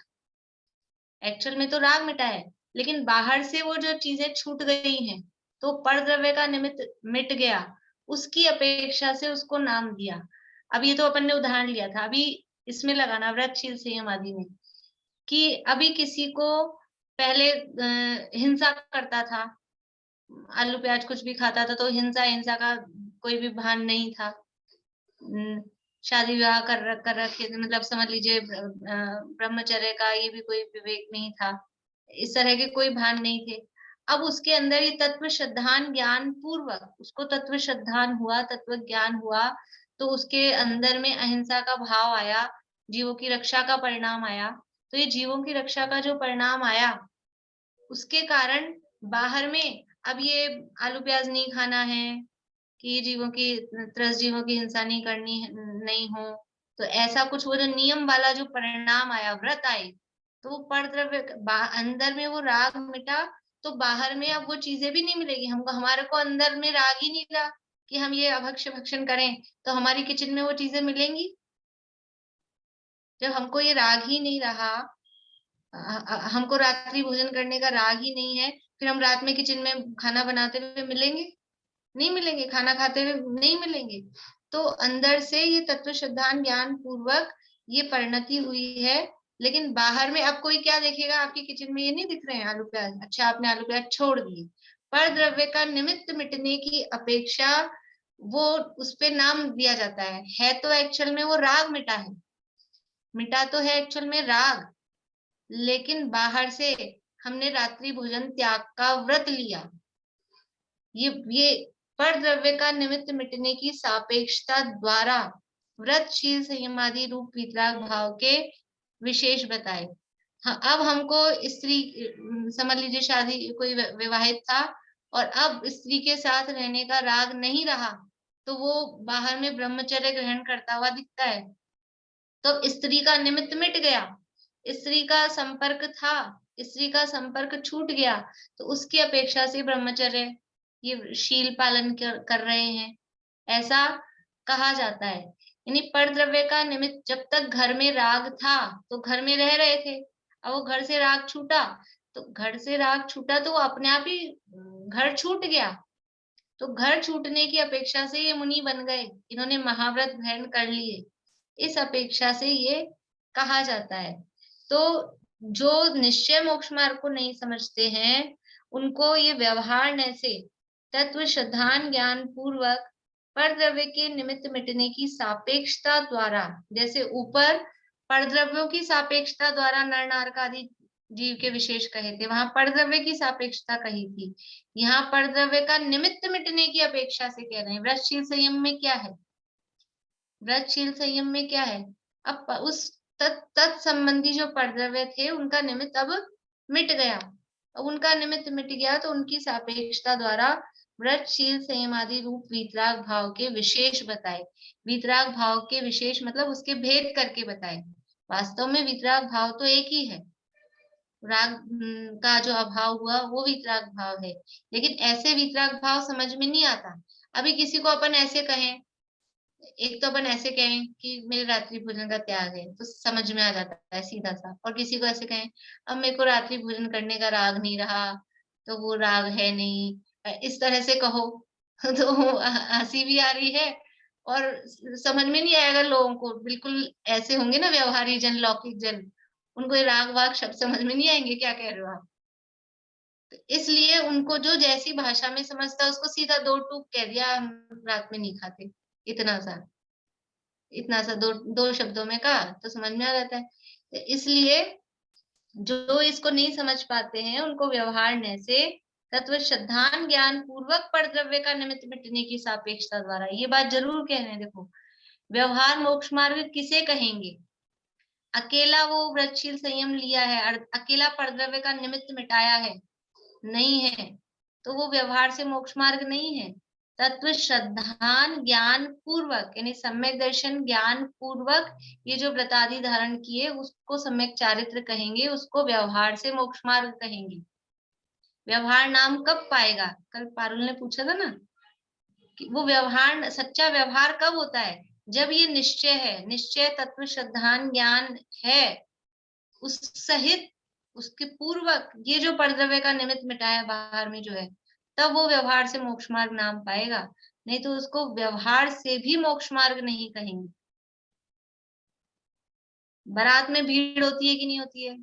एक्चुअल में तो राग मिटा है, लेकिन बाहर से वो जो चीजें छूट गई हैं, तो परद्रव्य का निमित्त मिट गया, उसकी अपेक्षा से उसको नाम दिया। अब ये तो अपन ने उदाहरण लिया था, अभी इसमें लगाना व्रतशील संयम आदि में, कि अभी किसी को पहले हिंसा करता था, आलू प्याज कुछ भी खाता था, तो हिंसा हिंसा का कोई भी भान नहीं था। शादी विवाह कर रखे, मतलब समझ लीजिए ब्रह्मचर्य का ये भी कोई विवेक नहीं था, इस तरह के कोई भान नहीं थे। अब उसके अंदर ये तत्व श्रद्धान ज्ञान पूर्वक, उसको तत्व श्रद्धान हुआ, तत्व ज्ञान हुआ, तो उसके अंदर में अहिंसा का भाव आया, जीवों की रक्षा का परिणाम आया। तो ये जीवों की रक्षा का जो परिणाम आया, उसके कारण बाहर में अब ये आलू प्याज नहीं खाना है, कि जीवों की त्रस्त जीवों की हिंसा नहीं करनी नहीं हो, तो ऐसा कुछ वो जो नियम वाला जो परिणाम आया, व्रत आए, तो परद्रव्य अंदर में वो राग मिटा, तो बाहर में अब वो चीजें भी नहीं मिलेगी हमको। हमारे को अंदर में राग ही नहीं रहा कि हम ये अभक्ष्य भक्षण करें, तो हमारी किचन में वो चीजें मिलेंगी? जब हमको ये राग ही नहीं रहा, हमको रात्रि भोजन करने का राग ही नहीं है, फिर हम रात में किचन में खाना बनाते हुए मिलेंगे? नहीं मिलेंगे, खाना खाते हुए नहीं मिलेंगे। तो अंदर से ये तत्व श्रद्धान ज्ञान पूर्वक ये परिणति हुई है, लेकिन बाहर में अब कोई क्या देखेगा? आपकी किचन में ये नहीं दिख रहे हैं आलू प्याज, अच्छा आपने आलू प्याज छोड़ दिए। पर द्रव्य का निमित्त मिटने की अपेक्षा वो उस पे नाम दिया जाता है तो एक्चुअल में वो राग मिटा है, मिटा तो है एक्चुअल में राग, लेकिन बाहर से हमने रात्रि भोजन त्याग का व्रत लिया। ये परद्रव्य का निमित्त मिटने की सापेक्षता द्वारा व्रतशील संयमादि रूप वितराग भाव के विशेष बताए। हाँ, अब हमको स्त्री, समझ लीजिए शादी, कोई विवाहित था और अब स्त्री के साथ रहने का राग नहीं रहा, तो वो बाहर में ब्रह्मचर्य ग्रहण करता हुआ दिखता है, तो स्त्री का निमित्त मिट गया, स्त्री का संपर्क था, स्त्री का संपर्क छूट गया, तो उसकी अपेक्षा से ब्रह्मचर्य ये शील पालन कर रहे हैं, ऐसा कहा जाता है। यानी परद्रव्य का निमित्त, जब तक घर में राग था तो घर में रह रहे थे, अब वो घर से राग छूटा, तो घर से राग छूटा तो वो अपने आप ही घर छूट गया, तो घर छूटने की अपेक्षा से ये मुनि बन गए, इन्होंने महाव्रत ग्रहण कर लिए, इस अपेक्षा से ये कहा जाता है। तो जो निश्चय मोक्ष मार्ग को नहीं समझते हैं, उनको ये व्यवहार से तत्व श्रद्धान ज्ञान पूर्वक परद्रव्य के निमित्त मिटने की सापेक्षता द्वारा, जैसे ऊपर परद्रव्यों की सापेक्षता द्वारा नर नारक आदि जीव के विशेष कहे थे, वहां परद्रव्य की सापेक्षता कही थी, यहाँ परद्रव्य का निमित्त मिटने की अपेक्षा से कह रहे हैं। व्रतशील संयम में क्या है? व्रतशील संयम में क्या है, अब उस तत्संबंधी जो परद्रव्य थे उनका निमित्त अब मिट गया। अब उनका निमित्त मिट गया तो उनकी सापेक्षता द्वारा व्रतशील संयम आदि रूप वीतराग भाव के विशेष बताए। वीतराग भाव के विशेष मतलब उसके भेद करके बताए। वास्तव में वीतराग भाव तो एक ही है, राग का जो अभाव हुआ वो वीतराग भाव है, लेकिन ऐसे वीतराग भाव समझ में नहीं आता। अभी किसी को अपन ऐसे कहें, एक तो अपन ऐसे कहें कि मेरे रात्रि भोजन का त्याग है तो समझ में आ जाता है सीधा सा, और किसी को ऐसे कहें अब मेरे को रात्रि भोजन करने का राग नहीं रहा तो वो राग है नहीं, इस तरह से कहो तो हंसी भी आ रही है और समझ में नहीं आएगा लोगों को। बिल्कुल ऐसे होंगे ना व्यवहारी जन, लौकिक जन, उनको ये राग वाग शब्द समझ में नहीं आएंगे, क्या कह रहे हो आप। तो इसलिए उनको जो जैसी भाषा में समझता है उसको सीधा दो टूक कह दिया, हम रात में नहीं खाते, इतना सा दो शब्दों में कहा तो समझ में आ जाता है। तो इसलिए जो इसको नहीं समझ पाते हैं उनको व्यवहार न से तत्व श्रद्धान ज्ञान पूर्वक परद्रव्य का निमित्त मिटने की सापेक्षता द्वारा, ये बात जरूर कह रहे हैं। देखो, व्यवहार मोक्ष मार्ग किसे कहेंगे? अकेला वो व्रतशील संयम लिया है, अकेला परद्रव्य का निमित्त मिटाया है, नहीं है, तो वो व्यवहार से मोक्ष मार्ग नहीं है। तत्व श्रद्धान ज्ञान पूर्वक यानी सम्यक दर्शन ज्ञान पूर्वक ये जो व्रतादि धारण किए उसको सम्यक चारित्र कहेंगे, उसको व्यवहार से मोक्ष मार्ग कहेंगे। व्यवहार नाम कब पाएगा? कल पारुल ने पूछा था ना कि वो व्यवहार, सच्चा व्यवहार कब होता है? जब ये निश्चय है, निश्चय तत्व श्रद्धान ज्ञान है, उस सहित उसके पूर्वक ये जो परद्रव्य का निमित्त मिटाया बाहर में जो है, तब वो व्यवहार से मोक्ष मार्ग नाम पाएगा, नहीं तो उसको व्यवहार से भी मोक्ष मार्ग नहीं कहेंगे। बारात में भीड़ होती है कि नहीं होती है?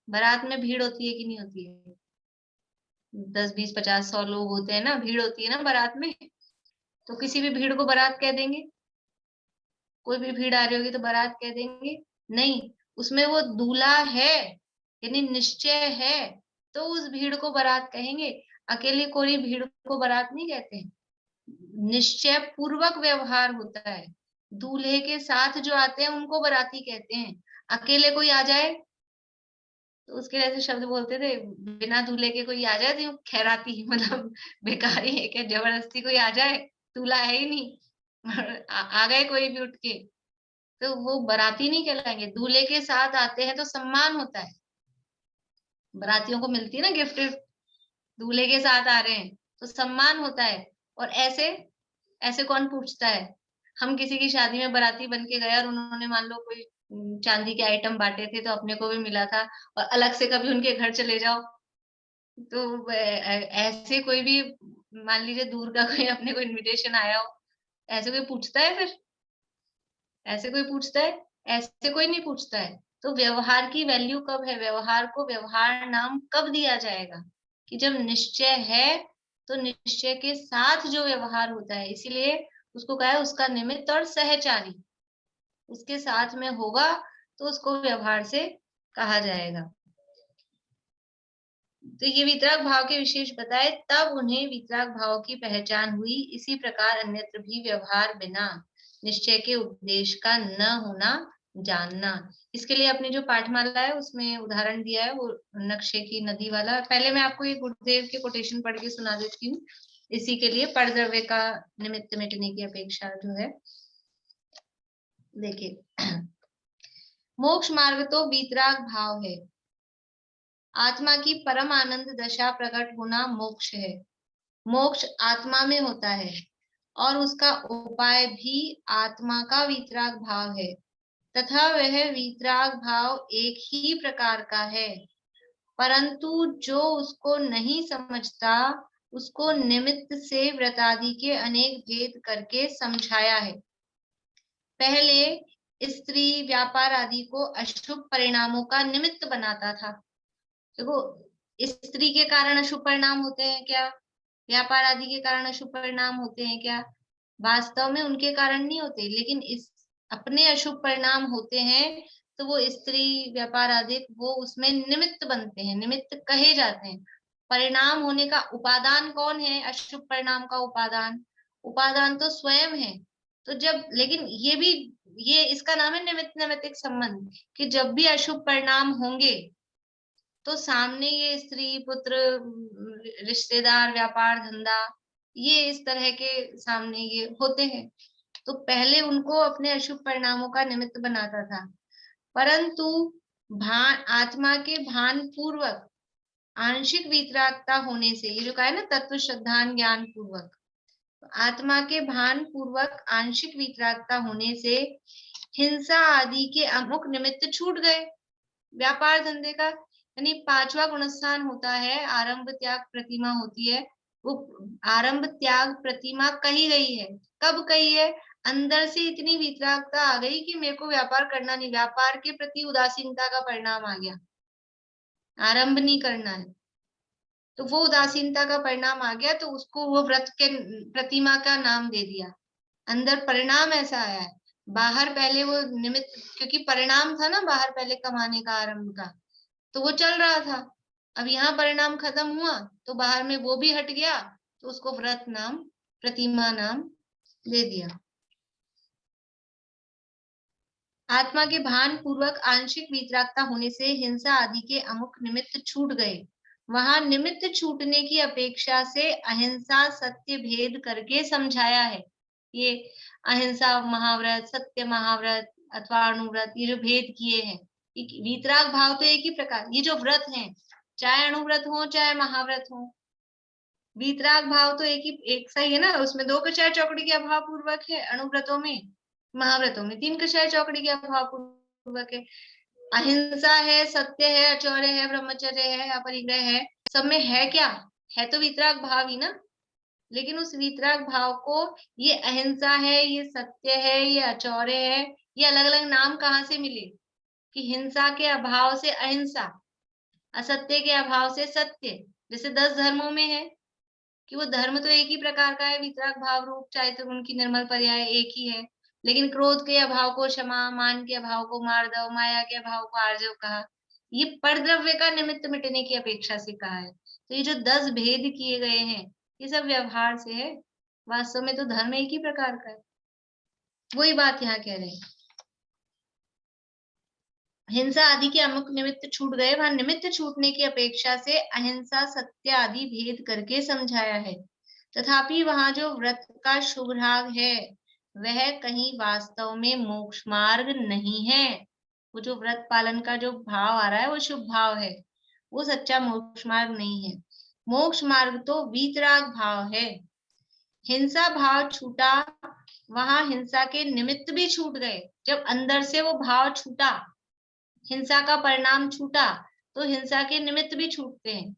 बारात में भीड़ होती है कि नहीं होती है? 10, 20, 50, 100 लोग होते हैं ना, भीड़ होती है ना बारात में। तो किसी भी भीड़ को बारात कह देंगे? कोई भी भीड़ आ रही होगी तो बारात कह देंगे? नहीं, उसमें वो दूल्हा है यानी निश्चय है तो उस भीड़ को बारात कहेंगे। अकेले कोई भीड़ को बारात नहीं कहते। निश्चय पूर्वक व्यवहार होता है, दूल्हे के साथ जो आते हैं उनको बाराती कहते हैं। अकेले कोई आ जाए तो उसके ऐसे शब्द बोलते थे, बिना दूल्हे के कोई आ जाए तो खैराती, मतलब बेकारी है क्या? जबरदस्ती कोई आ जाए, दूल्हा है ही नहीं, आ गए कोई भी उठ के, तो वो बाराती नहीं कहलाएंगे। दूल्हे के साथ आते हैं तो सम्मान होता है, बारातियों को मिलती है ना गिफ्ट, दूल्हे के साथ आ रहे हैं तो सम्मान होता है। और ऐसे ऐसे कौन पूछता है? हम किसी की शादी में बाराती बन के गए और उन्होंने मान लो कोई चांदी के आइटम बांटे थे तो अपने को भी मिला था, और अलग से कभी उनके घर चले जाओ तो ऐसे कोई भी, मान लीजिए दूर का कोई अपने को इनविटेशन आया हो, ऐसे कोई पूछता है? फिर ऐसे कोई पूछता है? ऐसे कोई नहीं पूछता है। तो व्यवहार की वैल्यू कब है? व्यवहार को व्यवहार नाम कब दिया जाएगा? कि जब निश्चय है तो निश्चय के साथ जो व्यवहार होता है, इसीलिए उसको कहा है उसका निमित्त और सहचारी, उसके साथ में होगा तो उसको व्यवहार से कहा जाएगा। तो ये वितराग भाव के विशेष बताए, तब उन्हें वितराग भाव की पहचान हुई। इसी प्रकार अन्यत्र भी व्यवहार बिना निश्चय के उपदेश का न होना जानना। इसके लिए अपनी जो पाठमाला है उसमें उदाहरण दिया है, वो नक्शे की नदी वाला। पहले मैं आपको ये गुरुदेव के कोटेशन पढ़ के सुना देती हूँ, इसी के लिए परद्रव्य का निमित्त मिटने की अपेक्षा जो है। देखिए, मोक्ष मार्ग तो वितराग भाव है, आत्मा की परम आनंद दशा प्रकट होना मोक्ष है। मोक्ष आत्मा में होता है और उसका उपाय भी आत्मा का वितराग भाव है, तथा वह वितराग भाव एक ही प्रकार का है, परंतु जो उसको नहीं समझता उसको निमित्त से व्रतादि के अनेक भेद करके समझाया है। पहले स्त्री व्यापार आदि को अशुभ परिणामों का निमित्त बनाता था। देखो, स्त्री के कारण अशुभ परिणाम होते हैं क्या? व्यापार आदि के कारण अशुभ परिणाम होते हैं क्या? वास्तव में उनके कारण नहीं होते, लेकिन इस अपने अशुभ परिणाम होते हैं तो वो स्त्री व्यापार आदि वो उसमें निमित्त बनते हैं, निमित्त कहे जाते हैं। परिणाम होने का उपादान कौन है? अशुभ परिणाम का उपादान तो स्वयं है। तो जब, लेकिन ये इसका नाम है निमित्त नैमित्तिक संबंध, कि जब भी अशुभ परिणाम होंगे तो सामने ये स्त्री पुत्र रिश्तेदार व्यापार धंधा ये इस तरह के सामने ये होते हैं, तो पहले उनको अपने अशुभ परिणामों का निमित्त बनाता था। परंतु आत्मा के भान पूर्वक आंशिक वीतरागता होने से, ये जो कहा है ना तत्व श्रद्धान ज्ञान पूर्वक, आत्मा के भान पूर्वक आंशिक वीतरागता होने से हिंसा आदि के अमुक निमित्त छूट गए। व्यापार धंधे का यानी 5वां गुणस्थान होता है आरंभ त्याग प्रतिमा होती है, वो आरंभ त्याग प्रतिमा कही गई है। कब कही है? अंदर से इतनी वीतरागता आ गई कि मेरे को व्यापार करना नहीं, व्यापार के प्रति उदासीनता का परिणाम आ गया, आरंभ नहीं करना है, तो वो उदासीनता का परिणाम आ गया, तो उसको वो व्रत के प्रतिमा का नाम दे दिया। अंदर परिणाम ऐसा आया है, बाहर पहले वो निमित्त, क्योंकि परिणाम था ना बाहर पहले कमाने का आरंभ का, तो वो चल रहा था। अब यहाँ परिणाम खत्म हुआ तो बाहर में वो भी हट गया, तो उसको व्रत नाम प्रतिमा नाम दे दिया। आत्मा के भान पूर्वक आंशिक वीतरागता होने से हिंसा आदि के अमुक निमित्त छूट गए। वहां निमित्त छूटने की अपेक्षा से अहिंसा सत्य भेद करके समझाया है। ये अहिंसा महाव्रत, सत्य महाव्रत अथवा अणुव्रत, ये जो भेद किए हैं, वीतराग भाव तो एक ही प्रकार, ये जो व्रत हैं चाहे अणुव्रत हो चाहे महाव्रत हो, वीतराग भाव तो एक सही है ना। उसमें 2 कषाय चौकड़ी के अभाव पूर्वक है अणुव्रतों में, महाव्रतों में 3 कषाय चौकड़ी के अभाव पूर्वक है। अहिंसा है, सत्य है, अचौर्य है, ब्रह्मचर्य है, अपरिग्रह है, सब में है क्या? है तो वीतराग भाव ही ना। लेकिन उस वीतराग भाव को ये अहिंसा है, ये सत्य है, ये अचौर्य है, ये अलग अलग नाम कहाँ से मिले? कि हिंसा के अभाव से अहिंसा, असत्य के अभाव से सत्य। जैसे 10 धर्मों में है कि वो धर्म तो एक ही प्रकार का है, वीतराग भाव रूप, चाहे तो उनकी निर्मल पर्याय एक ही है, लेकिन क्रोध के अभाव को क्षमा, मान के अभाव को मार्दव, माया के अभाव को आर्जव कहा। ये परद्रव्य का निमित्त मिटने की अपेक्षा से कहा है। तो ये जो 10 भेद किए गए हैं ये सब व्यवहार से है, वास्तव में तो धर्म एक ही प्रकार का है। वही बात यहाँ कह रहे हैं, हिंसा आदि के अमुक निमित्त छूट गए। वहां निमित्त छूटने की अपेक्षा से अहिंसा सत्य आदि भेद करके समझाया है। तथापि वहां जो व्रत का शुभ भाग है वह कहीं वास्तव में मोक्ष मार्ग नहीं है। वो जो व्रत पालन का जो भाव आ रहा है वो शुभ भाव है, वो सच्चा मोक्ष मार्ग नहीं है। मोक्ष मार्ग तो वीतराग भाव है। हिंसा भाव छूटा, वहां हिंसा के निमित्त भी छूट गए। जब अंदर से वो भाव छूटा, हिंसा का परिणाम छूटा, तो हिंसा के निमित्त भी छूटते हैं।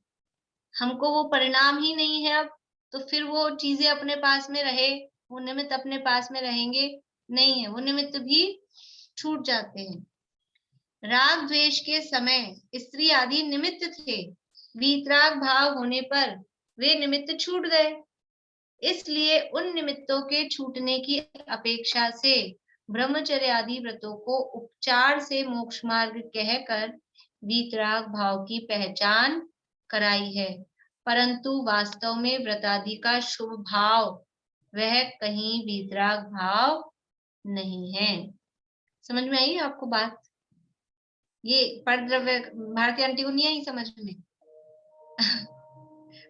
हमको वो परिणाम ही नहीं है अब, तो फिर वो चीजें अपने पास में रहे, वो निमित्त अपने पास में रहेंगे नहीं है, वो निमित्त भी छूट जाते हैं। राग द्वेष के समय स्त्री आदि निमित्त थे, वीतराग भाव होने पर वे निमित्त छूट गए। इसलिए उन निमित्तों के छूटने की अपेक्षा से ब्रह्मचर्य आदि व्रतों को उपचार से मोक्ष मार्ग कहकर वीतराग भाव की पहचान कराई है, परंतु वास्तव में व्रतादि का शुभ भाव वह कहीं वीतराग भाव नहीं है। समझ में आई आपको बात? ये परद्रव्य भारती आंटी को नहीं आई समझ में?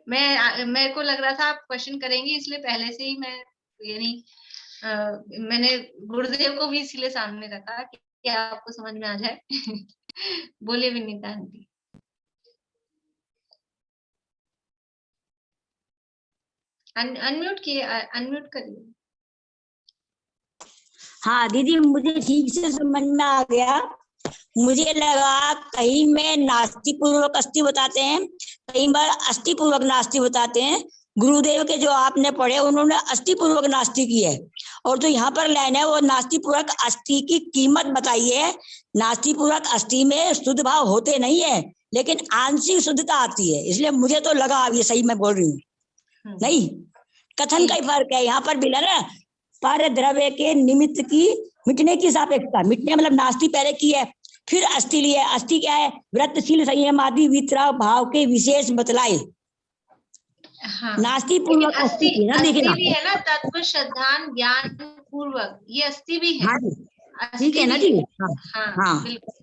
मेरे को लग रहा था आप क्वेश्चन करेंगे, इसलिए पहले से ही मैं यानी मैंने गुरुदेव को भी इसलिए सामने रखा कि आपको समझ में आ जाए। बोले विनीता आंटी। अनम्यूट किए, अनम्यूट करिए। हाँ दीदी, मुझे ठीक से समझ में आ गया। मुझे लगा कहीं में नास्ति पूर्वक अस्थि बताते हैं, कई बार अस्थि पूर्वक नास्ति बताते हैं। गुरुदेव के जो आपने पढ़े उन्होंने अस्थि पूर्वक नास्ति की है, और जो यहाँ पर लाइन है वो नास्ति पूर्वक अस्थि की कीमत बताई है। नास्ति पूर्वक अस्थि में शुद्ध भाव होते नहीं है, लेकिन आंशिक शुद्धता आती है, इसलिए मुझे तो लगा अब ये सही मैं बोल रही हूँ। नहीं, कथन का ही फर्क है यहाँ पर भी ना। पर द्रव्य के निमित्त की मिटने की सापेक्षता, मिटने मतलब नास्ति पहले की है, फिर अस्थि लिए। अस्थि क्या है? व्रतशील संयम आदि वितराग भाव के विशेष बतलाए। हाँ, नास्ति लेकिन पूर्वक अस्थि अस्ति ना, अस्थि देखना। भी है ना, तत्व श्रद्धान ज्ञान पूर्वक, ये अस्थि भी है, हाँ जी, ठीक अस्थि है ना भी जी। है। हाँ हाँ हाँ, बिल्कुल,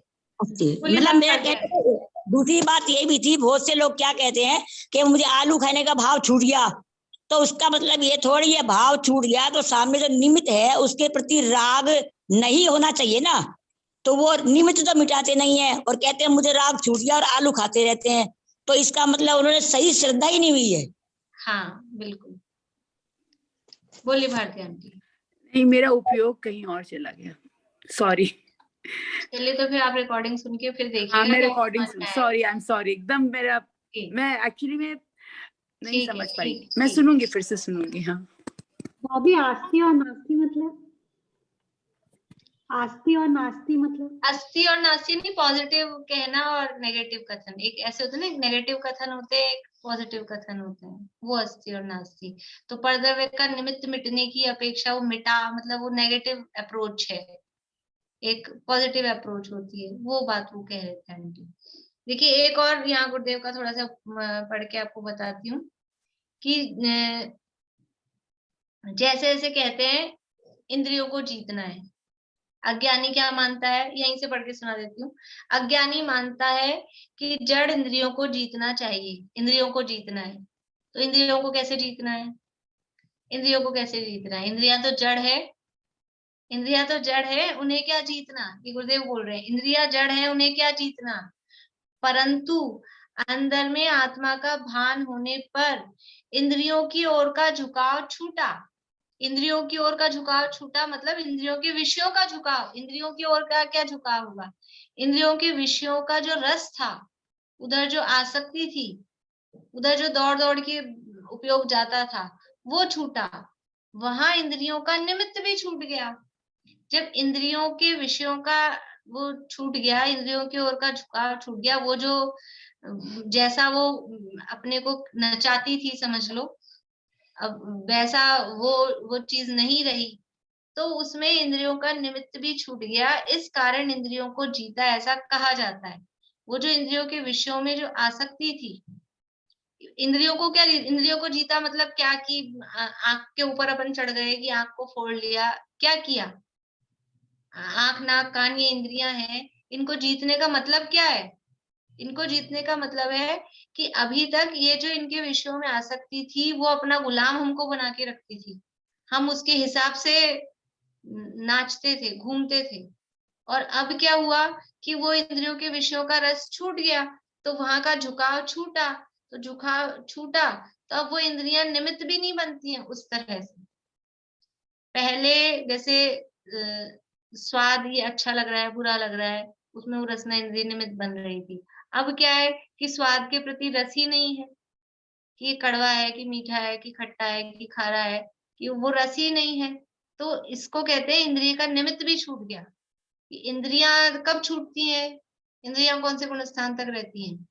अस्ति बोलिए मतलब मेरा भारती कहने आंटी। का दूसरी बात ये भी थी, बहुत से लोग क्या कहते हैं कि मुझे आलू खाने का भाव छूट गया, तो उसका मतलब ये थोड़ी है भाव छूट गया तो सामने जो निमित्त है उसके प्रति राग नहीं होना चाहिए ना, तो वो निमित्त तो मिटाते नहीं है और कहते हैं मुझे राग छूट गया और आलू खाते रहते हैं, तो इसका मतलब उन्होंने सही श्रद्धा ही नहीं हुई है। हाँ बिल्कुल, बोलिए भारती आंटी। नहीं, मेरा उपयोग कहीं और चला गया, सॉरी। चलिए तो फिर आप रिकॉर्डिंग सुन के फिर हाँ, देखिएगा मैं कि आपको रिकॉर्डिंग समझ में आया। सॉरी, आई एम सॉरी, एकदम मेरा ठीक मैं एक्चुअली में नहीं ठीक है, समझ ठीक पाई। है, मैं ठीक। सुनूंगी, फिर से सुनूंगी। हाँ, भाभी आस्ति और नास्ति मतलब, आस्ति और नास्ति मतलब, अस्थि और नास्ति नहीं, पॉजिटिव कहना और नेगेटिव कथन, एक ऐसे होते हैं ना, एक नेगेटिव कथन होते हैं, एक पॉजिटिव कथन होते हैं, वो अस्थि और नास्ति। तो परद्रव्य का निमित्त मिटने की अपेक्षा वो मिटा, मतलब वो नेगेटिव अप्रोच है, एक पॉजिटिव अप्रोच होती है, वो बात वो कह रहे थे आंटी। देखिए एक और यहाँ गुरुदेव का थोड़ा सा पढ़ के आपको बताती हूँ कि जैसे जैसे कहते हैं इंद्रियों को जीतना है, अज्ञानी क्या मानता है, यहीं से पढ़ के सुना देती हूँ। अज्ञानी मानता है कि जड़ इंद्रियों को जीतना चाहिए, इंद्रियों को जीतना है। तो इंद्रियों को कैसे जीतना है, इंद्रियों को कैसे जीतना है, इंद्रियां तो जड़ है, इंद्रियां तो जड़ है, उन्हें क्या जीतना, ये गुरुदेव बोल रहे हैं, इंद्रियां जड़ है, उन्हें क्या जीतना। परंतु अंदर में आत्मा का भान होने पर इंद्रियों की ओर का झुकाव छूटा, इंद्रियों की ओर का झुकाव छूटा मतलब इंद्रियों के विषयों का झुकाव, इंद्रियों की ओर का क्या झुकाव होगा, इंद्रियों के विषयों का जो रस था, उधर जो आसक्ति थी, उधर जो दौड़ दौड़ के उपयोग जाता था, वो छूटा, वहां इंद्रियों का निमित्त भी छूट गया। जब इंद्रियों के विषयों का वो छूट गया, इंद्रियों की ओर का झुकाव छूट गया, वो जो जैसा वो अपने को नचाती थी समझ लो, अब वैसा वो चीज नहीं रही, तो उसमें इंद्रियों का निमित्त भी छूट गया, इस कारण इंद्रियों को जीता ऐसा कहा जाता है। वो जो इंद्रियों के विषयों में जो आसक्ति थी, इंद्रियों को क्या, इंद्रियों को जीता मतलब क्या, कि आंख के ऊपर अपन चढ़ गए, कि आंख को फोड़ लिया, क्या किया, आंख नाक कान ये इंद्रियां हैं, इनको जीतने का मतलब क्या है, इनको जीतने का मतलब है कि अभी तक ये जो इनके विषयों में आसक्ति थी, वो अपना गुलाम हमको बना के रखती थी, हम उसके हिसाब से नाचते थे, घूमते थे। और अब क्या हुआ कि वो इंद्रियों के विषयों का रस छूट गया, तो वहां का झुकाव छूटा, तो झुकाव छूटा, तो अब वो इंद्रियां निमित्त भी नहीं बनती हैं उस तरह से। पहले जैसे स्वाद ये अच्छा लग रहा है, बुरा लग रहा है, उसमें वो रसना इंद्रिय निमित्त बन रही थी। अब क्या है कि स्वाद के प्रति रस ही नहीं है, कि ये कड़वा है, कि मीठा है, कि खट्टा है, कि खारा है, कि वो रस ही नहीं है, तो इसको कहते हैं इंद्रिय का निमित्त भी छूट गया। इंद्रियां कब छूटती हैं, इंद्रियां कौन से गुण स्थान तक रहती हैं,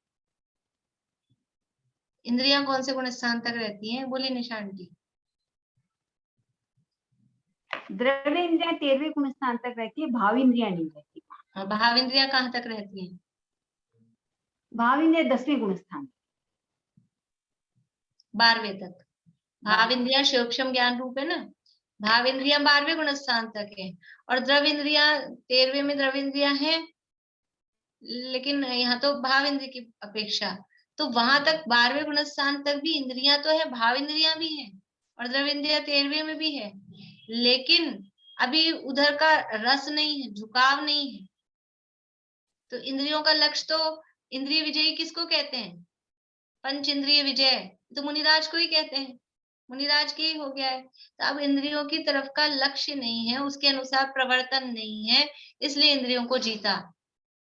इंद्रियां कौन से गुण स्थान तक रहती हैं, बोलिए निशान जी। द्रव्य इंद्रियां 13वें गुण स्थान तक रहती है, भाव इंद्रियां नहीं रहती। भाव इंद्रियां कहाँ तक रहती हैं, भाव इंद्रिया 10वें गुण स्थान, 12वें तक। भाव इंद्रियां सूक्ष्म ज्ञान रूप है ना, भाव इंद्रियां 12वें गुण स्थान तक है, और द्रव इंद्रियां 13वें में द्रव इंद्रियां हैं, लेकिन यहाँ तो भाव इंद्रिय की अपेक्षा, तो वहां तक 12वें गुण स्थान तक भी इंद्रियां तो है, भाव इंद्रियां भी है, और द्रव इंद्रिया 13वें में भी है, लेकिन अभी उधर का रस नहीं है, झुकाव नहीं है। तो इंद्रियों का लक्ष्य तो, इंद्रिय विजयी किसको कहते हैं, पंच इंद्रिय विजय, तो मुनिराज को ही कहते हैं, मुनिराज के ही हो गया है। तो अब इंद्रियों की तरफ का लक्ष्य नहीं है, उसके अनुसार प्रवर्तन नहीं है, इसलिए इंद्रियों को जीता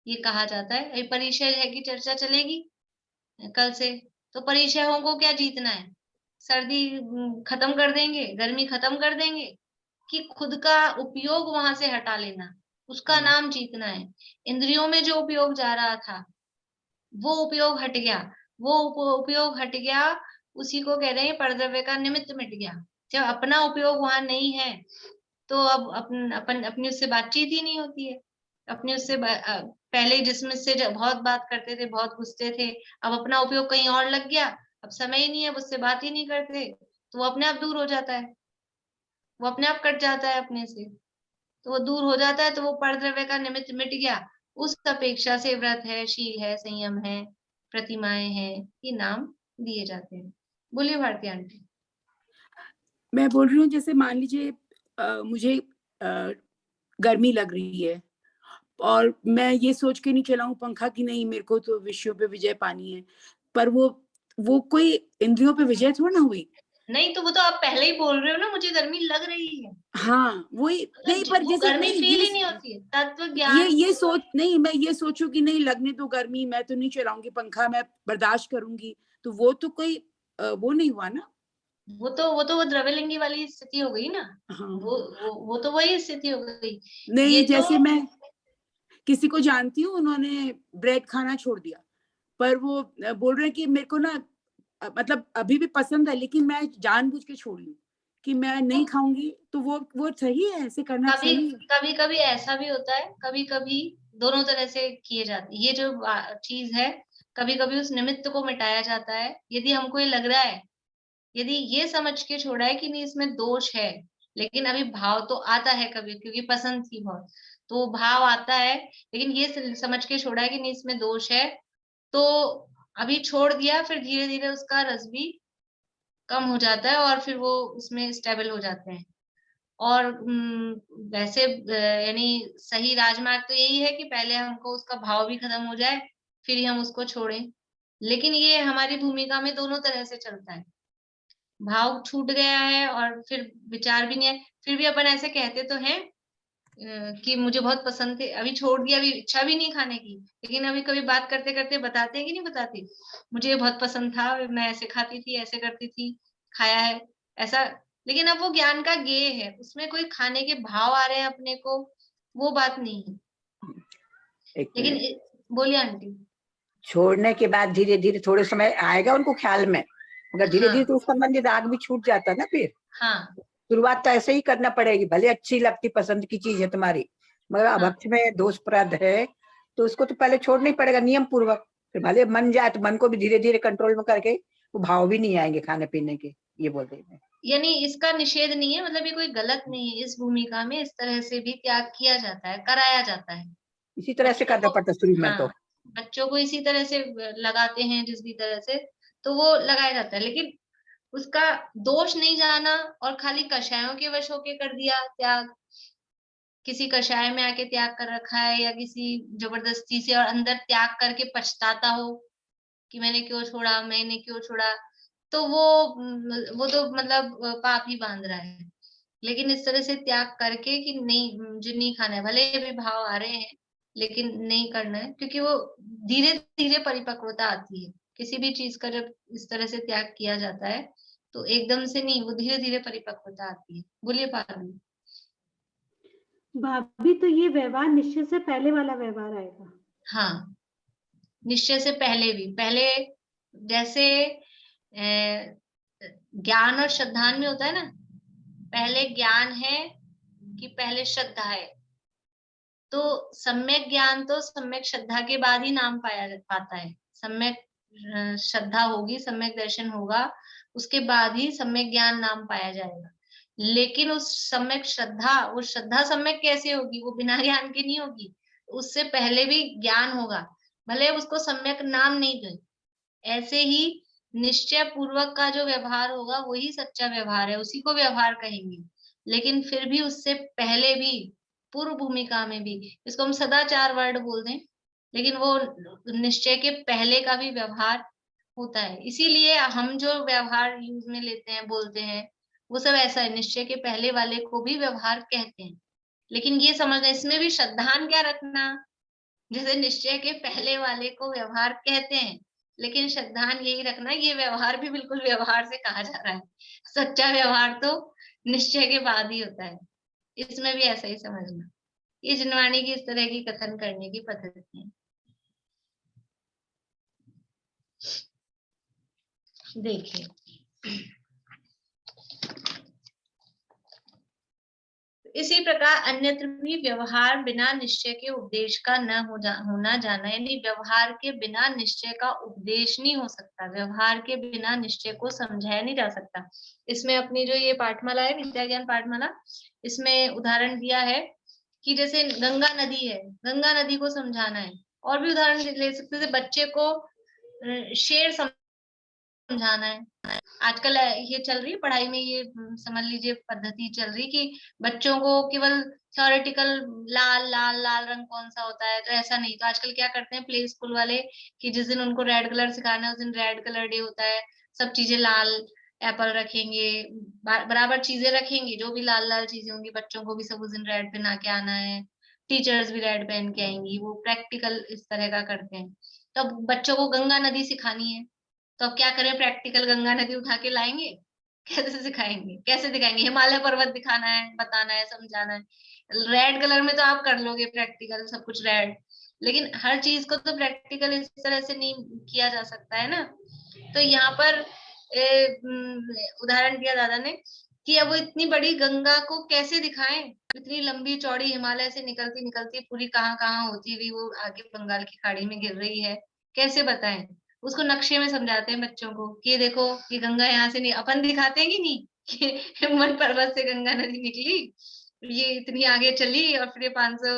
ये कहा जाता है। परिचय है की चर्चा चलेगी कल से, तो परिचयों को क्या जीतना है, सर्दी खत्म कर देंगे, गर्मी खत्म कर देंगे, कि खुद का उपयोग वहां से हटा लेना, उसका नाम जीतना है। इंद्रियों में जो उपयोग जा रहा था वो उपयोग हट गया, वो उपयोग हट गया, उसी को कह रहे हैं परद्रव्य का निमित्त मिट गया। जब अपना उपयोग वहां नहीं है, तो अब अपन अपनी उससे बातचीत ही नहीं होती है, अपने उससे पहले जिसमें से बहुत बात करते थे, बहुत घुसते थे, अब अपना उपयोग कहीं और लग गया, अब समय ही नहीं है, उससे बात ही नहीं करते, तो वो अपने आप दूर हो जाता है, वो अपने आप कट जाता है अपने से, तो वो दूर हो जाता है, तो वो परद्रव्य का निमित्त मिट गया। उस अपेक्षा से व्रत है, शील है, संयम है, प्रतिमाएं हैं, ये नाम दिए जाते हैं। बोलिए भारती आंटी। मैं बोल रही हूँ जैसे मान लीजिए मुझे गर्मी लग रही है और मैं ये सोच के नहीं चलाऊं पंखा की नहीं मेरे को तो विषयों पे विजय पानी है, पर वो कोई इंद्रियों पे विजय थोड़ा ना हुई। नहीं तो वो तो आप पहले ही बोल रहे हो ना, मुझे गर्मी लग रही है। हाँ वही नहीं, पर वो जैसे गर्मी नहीं फील ही नहीं होती है, तत्व ज्ञान। ये सोच नहीं, मैं ये सोचूं कि नहीं लगने तो गर्मी, मैं तो नहीं चलाऊंगी पंखा, मैं बर्दाश्त करूंगी, तो वो तो कोई वो नहीं हुआ ना। वो तो द्रव्यलिंगी वाली स्थिति हो गई ना। हाँ वो तो वही स्थिति हो गई। नहीं, ये जैसे तो मैं किसी को जानती हूँ उन्होंने ब्रेड खाना छोड़ दिया, पर वो बोल रहे हैं कि मेरे को ना मतलब अभी भी पसंद है लेकिन मैं जानबूझ के छोड़ लूं कि मैं नहीं खाऊंगी, तो वो सही है, ऐसे करना कभी सही है। कभी कभी ऐसा भी होता है, कभी कभी दोनों तरह से किए जाते हैं। ये जो चीज है, कभी कभी उस निमित्त को मिटाया जाता है। यदि हमको ये लग रहा है, यदि ये समझ के छोड़ा है कि नहीं इसमें दोष है, लेकिन अभी भाव तो आता है कभी, क्योंकि पसंद थी बहुत, तो भाव आता है, लेकिन ये समझ के छोड़ा है कि नहीं इसमें दोष है, तो अभी छोड़ दिया, फिर धीरे धीरे उसका रस भी कम हो जाता है और फिर वो उसमें स्टेबल हो जाते हैं। और वैसे यानी सही राजमार्ग तो यही है कि पहले हमको उसका भाव भी खत्म हो जाए, फिर ही हम उसको छोड़ें। लेकिन ये हमारी भूमिका में दोनों तरह से चलता है। भाव छूट गया है और फिर विचार भी नहीं है, फिर भी अपन ऐसे कहते तो हैं कि मुझे बहुत पसंद थे, अभी छोड़ दिया, अभी इच्छा भी नहीं खाने की, लेकिन अभी कभी बात करते करते बताते हैं कि नहीं बताते, मुझे बहुत पसंद था, मैं ऐसे खाती थी, ऐसे करती थी, खाया है ऐसा। लेकिन अब वो ज्ञान का गेय है, उसमें कोई खाने के भाव आ रहे हैं अपने को, वो बात नहीं है। एक लेकिन मिनट, बोलिए आंटी। छोड़ने के बाद धीरे धीरे थोड़े समय आएगा उनको ख्याल में, मगर धीरे धीरे हाँ तो उस संबंधी राग भी छूट जाता है ना। फिर हाँ शुरुआत तो ऐसे ही करना पड़ेगी, भले अच्छी लगती पसंद की चीज है तुम्हारी, मगर हाँ अभक्ष में दोषप्रद है, तो उसको तो पहले छोड़ना ही पड़ेगा नियम पूर्वक। फिर भले मन जाए तो मन को भी धीरे धीरे कंट्रोल में करके वो भाव भी नहीं आएंगे खाने पीने के, ये बोल रही मैं। यानी इसका निषेध नहीं है, मतलब ये कोई गलत नहीं है, इस भूमिका में इस तरह से भी त्याग किया जाता है, कराया जाता है। इसी तरह से बच्चों करना को, पड़ता शुरू में तो। हाँ, बच्चों को इसी तरह से लगाते हैं, जिस भी तरह से, तो वो लगाया जाता है। लेकिन उसका दोष नहीं जाना और खाली कषायों के वश होके कर दिया त्याग, किसी कषाय में आके त्याग कर रखा है, या किसी जबरदस्ती से और अंदर त्याग करके पछताता हो कि मैंने क्यों छोड़ा, मैंने क्यों छोड़ा, तो वो तो मतलब पाप ही बांध रहा है। लेकिन इस तरह से त्याग करके कि नहीं मुझे नहीं खाना है, भले भी भाव आ रहे हैं लेकिन नहीं करना है, क्योंकि वो धीरे धीरे परिपक्वता आती है। किसी भी चीज का जब इस तरह से त्याग किया जाता है तो एकदम से नहीं, वो धीरे धीरे परिपक्वता आती है। बोलिए पारुल। भाभी, तो ये व्यवहार निश्चय से पहले वाला व्यवहार आएगा? हाँ, निश्चय से पहले भी, पहले जैसे ज्ञान और श्रद्धान में होता है ना, पहले ज्ञान है कि पहले श्रद्धा है, तो सम्यक ज्ञान तो सम्यक श्रद्धा के बाद ही नाम पाता है। सम्यक श्रद्धा होगी, सम्यक दर्शन होगा, उसके बाद ही सम्यक ज्ञान नाम पाया जाएगा। लेकिन उस सम्यक श्रद्धा, वो श्रद्धा सम्यक कैसे होगी, वो बिना ज्ञान के नहीं होगी, उससे पहले भी ज्ञान होगा, भले उसको सम्यक नाम नहीं दे। ऐसे ही निश्चय पूर्वक का जो व्यवहार होगा वही सच्चा व्यवहार है, उसी को व्यवहार कहेंगे। लेकिन फिर भी उससे पहले भी, पूर्व भूमिका में भी, इसको हम सदाचार वर्ड बोल दें, लेकिन वो निश्चय के पहले का भी व्यवहार होता है। इसीलिए हम जो व्यवहार यूज में लेते हैं, बोलते हैं, वो सब ऐसा है, निश्चय के पहले वाले को भी व्यवहार कहते हैं। लेकिन ये समझना, इसमें भी श्रद्धान क्या रखना, जैसे निश्चय के पहले वाले को व्यवहार कहते हैं, लेकिन श्रद्धान यही रखना, ये व्यवहार भी बिल्कुल व्यवहार से कहा जा रहा है, सच्चा व्यवहार तो निश्चय के बाद ही होता है। इसमें भी ऐसा ही समझना। ये जिनवाणी की इस तरह की कथन करने की पद्धति है। देखिए, इसी प्रकार अन्यत्र भी व्यवहार बिना निश्चय के उपदेश का न होना जाना, यानी व्यवहार के बिना निश्चय का उपदेश नहीं हो सकता, व्यवहार के बिना निश्चय को समझाया नहीं जा सकता। इसमें अपनी जो ये पाठमाला है, विद्या ज्ञान पाठमाला, इसमें उदाहरण दिया है कि जैसे गंगा नदी है, गंगा नदी को समझाना है। और भी उदाहरण ले सकते हैं, बच्चे को शेर समझाना है। आजकल ये चल रही है पढ़ाई में, ये समझ लीजिए पद्धति चल रही कि बच्चों को केवल थ्योरेटिकल लाल लाल लाल रंग कौन सा होता है, तो ऐसा नहीं। तो आजकल क्या करते हैं प्ले स्कूल वाले कि जिस दिन उनको रेड कलर सिखाना है उस दिन रेड कलर डे होता है, सब चीजें लाल, एप्पल रखेंगे, बराबर चीजें रखेंगे, जो भी लाल लाल चीजें होंगी बच्चों को भी सब उस दिन रेड पहना के आना है, टीचर्स भी रेड पहन के आएंगी। वो प्रैक्टिकल इस तरह का करते हैं। तो अब बच्चों को गंगा नदी सिखानी है, तो अब क्या करें, प्रैक्टिकल गंगा नदी उठा के लाएंगे, कैसे सिखाएंगे, कैसे दिखाएंगे? हिमालय पर्वत दिखाना है, बताना है, समझाना है। रेड कलर में तो आप कर लोगे प्रैक्टिकल, सब कुछ रेड, लेकिन हर चीज को तो प्रैक्टिकल इस तरह से नहीं किया जा सकता है ना। तो यहाँ पर उदाहरण दिया दादा ने कि अब वो इतनी बड़ी गंगा को कैसे दिखाएं, इतनी लंबी चौड़ी हिमालय से निकलती निकलती पूरी कहाँ होती हुई वो आगे बंगाल की खाड़ी में गिर रही है, कैसे बताएं? उसको नक्शे में समझाते हैं बच्चों को कि देखो ये गंगा यहाँ से नहीं, अपन दिखाते हैं कि नहीं कि हिमवत पर्वत से गंगा नदी निकली, ये इतनी आगे चली और फिर 500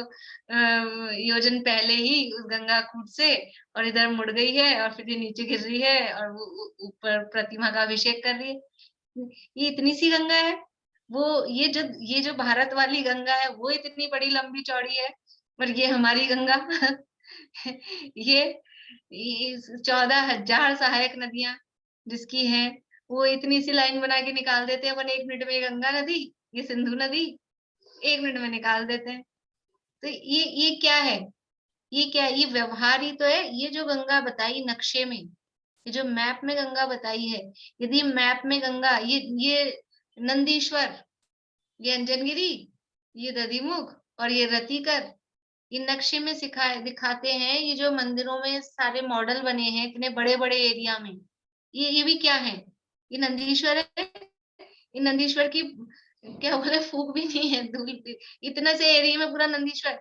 योजन पहले ही उस गंगा कूट से और इधर मुड़ गई है और फिर ये नीचे गिर रही है और वो ऊपर प्रतिमा का अभिषेक कर रही है। ये इतनी सी गंगा है। वो ये जो भारत वाली गंगा है वो इतनी बड़ी लंबी चौड़ी है, और ये हमारी गंगा ये 14,000 सहायक नदियां जिसकी हैं, वो इतनी सी लाइन बना के निकाल देते हैं अपन 1 मिनट में। गंगा नदी, ये सिंधु नदी 1 मिनट में निकाल देते हैं। तो ये क्या है, ये क्या है? ये व्यवहार ही तो है। ये जो गंगा बताई नक्शे में, ये जो मैप में गंगा बताई है, यदि मैप में गंगा ये नंदीश्वर, ये अंजनगिरी, ये दधिमुख और ये रतिकर, ये नक्शे में दिखाते हैं। ये जो मंदिरों में सारे मॉडल बने हैं इतने बड़े बड़े एरिया में, ये भी क्या है? ये नंदीश्वर है। ये नंदीश्वर की क्या बोले फूक भी नहीं है, धूल इतने से एरिया में पूरा नंदीश्वर।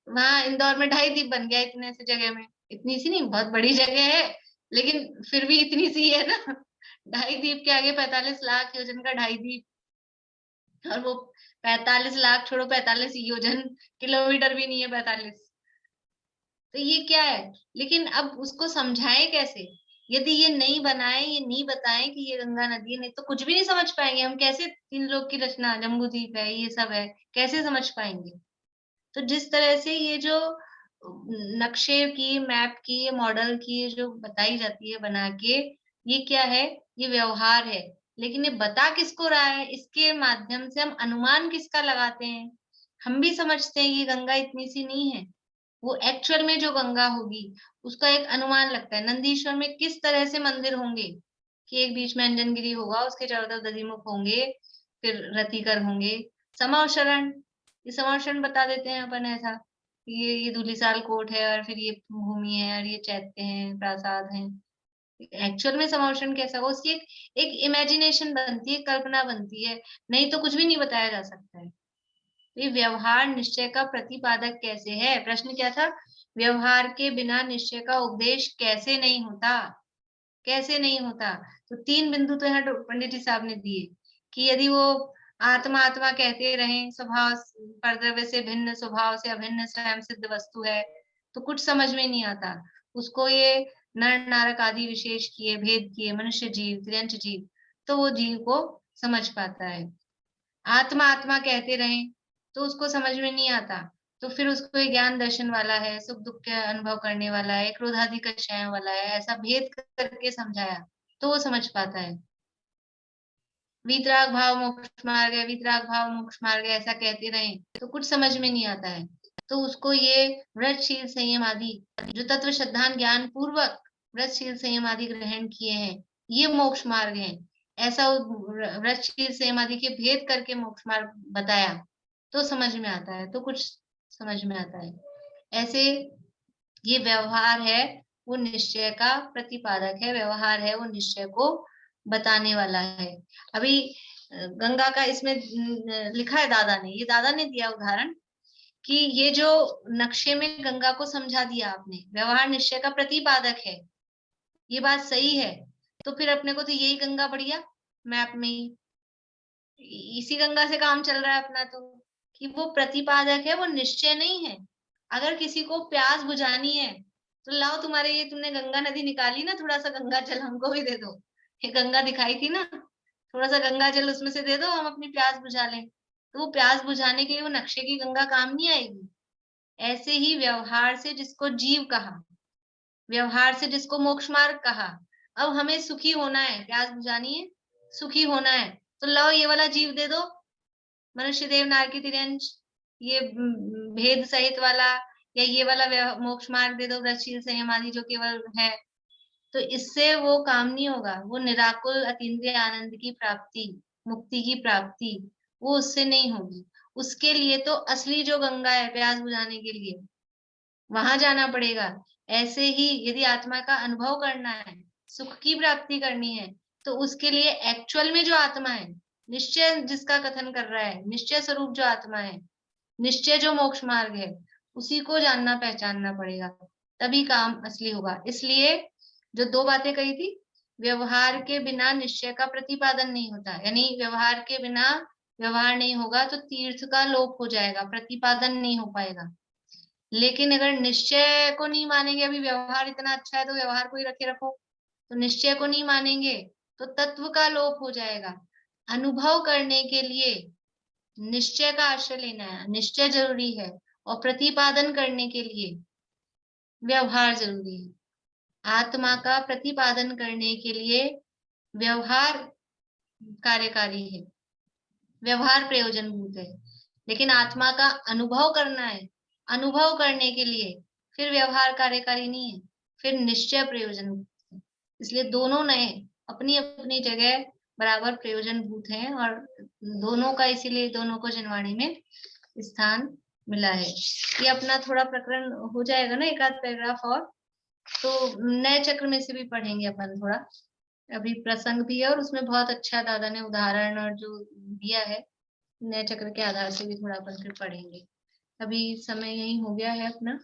वहां इंदौर में 2.5 द्वीप बन गया इतने से जगह में, इतनी सी नहीं, बहुत बड़ी जगह है लेकिन फिर भी इतनी सी है ना। 2.5 द्वीप के आगे 45 लाख योजन का 2.5 द्वीप, और वो 45 लाख छोड़ो, 45 योजन किलोमीटर भी नहीं है 45। तो ये क्या है? लेकिन अब उसको समझाएं कैसे? यदि ये नहीं बनाए, ये नहीं बताएं कि ये गंगा नदी है, नहीं तो कुछ भी नहीं समझ पाएंगे हम। कैसे 3 लोग की रचना, जम्बूद्वीप है, ये सब है, कैसे समझ पाएंगे? तो जिस तरह से ये जो नक्शे की, मैप की, मॉडल की जो बताई जाती है बना के, ये क्या है? ये व्यवहार है। लेकिन ये बता किसको रहा है? इसके माध्यम से हम अनुमान किसका लगाते हैं? हम भी समझते हैं ये गंगा इतनी सी नहीं है, वो एक्चुअल में जो गंगा होगी उसका एक अनुमान लगता है। नंदीश्वर में किस तरह से मंदिर होंगे कि एक बीच में अंजनगिरी होगा, उसके चारों तरफ दधिमुख होंगे, फिर रतिकर होंगे, समावशरण, ये समावशरण बता देते हैं अपन ऐसा, ये धूलिसाल कोट है और फिर ये भूमि है और ये चैत्य हैं, प्रासाद हैं। एक्चुअल में समावशरण कैसा हो, उसकी एक इमेजिनेशन बनती है, कल्पना बनती है, नहीं तो कुछ भी नहीं बताया जा सकता है। ये व्यवहार निश्चय का प्रतिपादक कैसे है? प्रश्न क्या था? व्यवहार के बिना निश्चय का उपदेश कैसे नहीं होता? कैसे नहीं होता? तो 3 बिंदु तो यहाँ पंडित जी साहब ने दिए कि यदि वो आत्मा आत्मा कहते रहें, स्वभाव परद्रव्य से भिन्न, स्वभाव से अभिन्न स्वयं सिद्ध वस्तु है, तो कुछ समझ में नहीं आता। उसको ये नर नारक आदि विशेष किए, भेद किए, मनुष्य जीव, त्रियंच जीव, तो वो जीव को समझ पाता है। आत्मा आत्मा कहते रहें तो उसको समझ में नहीं आता, तो फिर उसको ज्ञान दर्शन वाला है, सुख दुख के अनुभव करने वाला है, क्रोधादि कषायों वाला है, ऐसा भेद करके समझाया तो वो समझ पाता है। वीतराग भाव मोक्ष मार्ग है, वीतराग भाव मोक्ष मार्ग है, ऐसा कहते रहे तो कुछ समझ में नहीं आता है। तो उसको ये व्रतशील संयम आदि जो तत्व श्रद्धान ज्ञान पूर्वक व्रतशील संयम आदि ग्रहण किए हैं, ये मोक्ष मार्ग है। ऐसा व्रतशील संयम आदि के भेद करके मोक्ष मार्ग बताया तो समझ में आता है, तो कुछ समझ में आता है। ऐसे ये व्यवहार है वो निश्चय का प्रतिपादक है, व्यवहार है वो निश्चय को बताने वाला है। अभी गंगा का इसमें लिखा है दादा ने, ये दादा ने दिया उदाहरण कि ये जो नक्शे में गंगा को समझा दिया आपने, व्यवहार निश्चय का प्रतिपादक है, ये बात सही है। तो फिर अपने को तो यही गंगा बढ़िया, मैप में ही इसी गंगा से काम चल रहा है अपना, तो कि वो प्रतिपादक है, वो निश्चय नहीं है। अगर किसी को प्यास बुझानी है तो लाओ तुम्हारे ये तुमने गंगा नदी निकाली ना, थोड़ा सा गंगा जल हमको भी दे दो, ये गंगा दिखाई थी ना, थोड़ा सा गंगा जल उसमें से दे दो, हम अपनी प्यास बुझा लें। तो वो प्यास बुझाने के लिए वो नक्शे की गंगा काम नहीं आएगी। ऐसे ही व्यवहार से जिसको जीव कहा, व्यवहार से जिसको मोक्ष मार्ग कहा, अब हमें सुखी होना है, प्यास बुझानी है, सुखी होना है, तो लाओ ये वाला जीव दे दो, मनुष्य देव नार की तिर्यंश, ये भेद सहित वाला, या ये वाला मोक्ष मार्ग दे दो, व्रतशील संयम आदि जो केवल है। तो इससे वो काम नहीं होगा, वो निराकुल अतीन्द्रिय आनंद की प्राप्ति, मुक्ति की प्राप्ति, वो उससे नहीं होगी। उसके लिए तो असली जो गंगा है प्यास बुझाने के लिए, वहां जाना पड़ेगा। ऐसे ही यदि आत्मा का अनुभव करना है, सुख की प्राप्ति करनी है, तो उसके लिए एक्चुअल में जो आत्मा है, निश्चय जिसका कथन कर रहा है, निश्चय स्वरूप जो आत्मा है, निश्चय जो मोक्ष मार्ग है, उसी को जानना पहचानना पड़ेगा, तभी काम असली होगा। इसलिए जो दो बातें कही थी, व्यवहार के बिना निश्चय का प्रतिपादन नहीं होता, यानी व्यवहार के बिना व्यवहार नहीं होगा तो तीर्थ का लोप हो जाएगा, प्रतिपादन नहीं हो पाएगा। लेकिन अगर निश्चय को नहीं मानेंगे, अभी व्यवहार इतना अच्छा है तो व्यवहार को ही रखे रखो, तो निश्चय को नहीं मानेंगे तो तत्व का लोप हो जाएगा। अनुभव करने के लिए निश्चय का आश्रय लेना है, निश्चय जरूरी है, और प्रतिपादन करने के लिए व्यवहार जरूरी है। आत्मा का प्रतिपादन करने के लिए व्यवहार कार्यकारी है, व्यवहार प्रयोजनभूत है, लेकिन आत्मा का अनुभव करना है, अनुभव करने के लिए फिर व्यवहार कार्यकारी नहीं है, फिर निश्चय प्रयोजनभूत है। इसलिए दोनों नए अपनी अपनी जगह बराबर प्रयोजनभूत हैं, और दोनों का इसीलिए दोनों को जिनवाणी में स्थान मिला है। ये अपना थोड़ा प्रकरण हो जाएगा ना, एक आध पैराग्राफ और, तो नए चक्र में से भी पढ़ेंगे अपन थोड़ा, अभी प्रसंग भी है और उसमें बहुत अच्छा दादा ने उदाहरण और जो दिया है नए चक्र के आधार से भी थोड़ा अपन फिर पढ़ेंगे। अभी समय यही हो गया है अपना।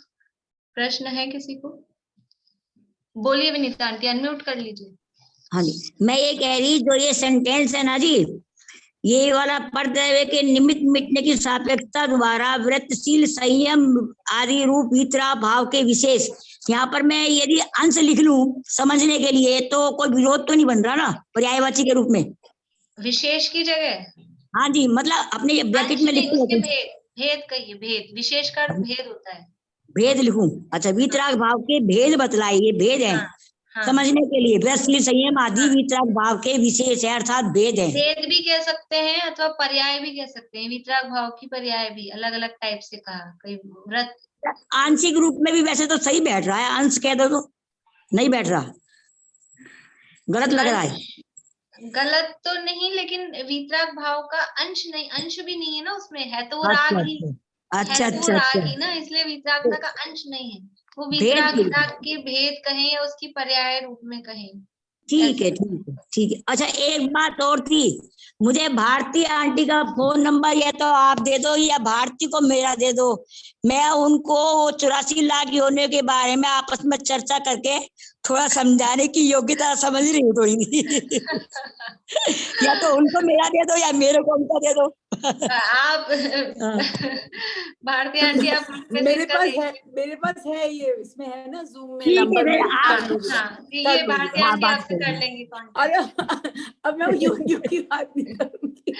प्रश्न है किसी को? बोलिए विनीता आंटी, अनम्यूट कर लीजिए। हाँ जी, मैं ये कह रही, जो ये सेंटेंस है ना जी, ये वाला परदैव के निमित्त मिटने की सापेक्षता द्वारा व्रतशील संयम आदि रूप वितरा भाव के विशेष, यहाँ पर मैं यदि अंश लिख लूं समझने के लिए तो कोई विरोध तो नहीं बन रहा ना, पर्यायवाची के रूप में विशेष की जगह? हाँ जी, मतलब अपने ब्रैकेट में लिख उसके भेद कहिए, भेद, विशेष का भेद होता है, भेद लिखूं? अच्छा, वितराग भाव के भेद बतलाइए, भेद है। हाँ। समझने के लिए व्रतशील संयम आदि वितराग भाव के विशेष है, अर्थात भेद है। भेद भी कह सकते हैं अथवा पर्याय भी कह सकते हैं, वितराग भाव की पर्याय भी अलग अलग टाइप से कहा। कोई व्रत आंशिक रूप में भी वैसे तो सही बैठ रहा है, अंश कह दो तो नहीं बैठ रहा, गलत लग रहा है। गलत तो नहीं, लेकिन वितराग भाव का अंश नहीं, अंश भी नहीं है ना उसमें, है तो वो राग ही, अच्छा है तो वो राग ही ना, इसलिए वितरागता का अंश नहीं है, वो वितरागता के भेद कहें या उसकी पर्याय रूप में कहें। ठीक है, ठीक है, ठीक है। अच्छा, एक बात और थी, मुझे भारती आंटी का फोन नंबर या तो आप दे दो या भारती को मेरा दे दो, मैं उनको 84 लाख होने के बारे में आपस में चर्चा करके थोड़ा समझाने की योग्यता समझ रही हूँ थोड़ी। या तो उनको मेरा दे दो या मेरे को उनका दे दो। आप भारती आंटी आप मेरे पास है ये, इसमें है ना जूम में ठीक नंबर है, में। ये भारती आंटी आपसे कर लेंगी कॉन्टेक्ट। अब मैं यूं की बात नहीं करूंगी।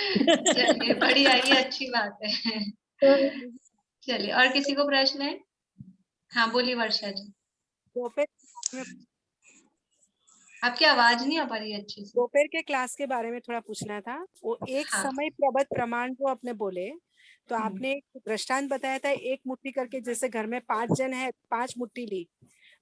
चलिए, बढ़िया, ये अच्छी बात है। चलिए, और किसी को प्रश्न है? हाँ बोलिए वर्षा जी। आपकी आवाज नहीं आ पा रही अच्छी से। दोपहर के क्लास के बारे में थोड़ा पूछना था। वो एक समय प्रबद्ध प्रमाण जो आपने बोले, तो आपने एक दृष्टांत बताया था, एक मुट्ठी करके, जैसे घर में 5 जन है, 5 मुट्ठी ली,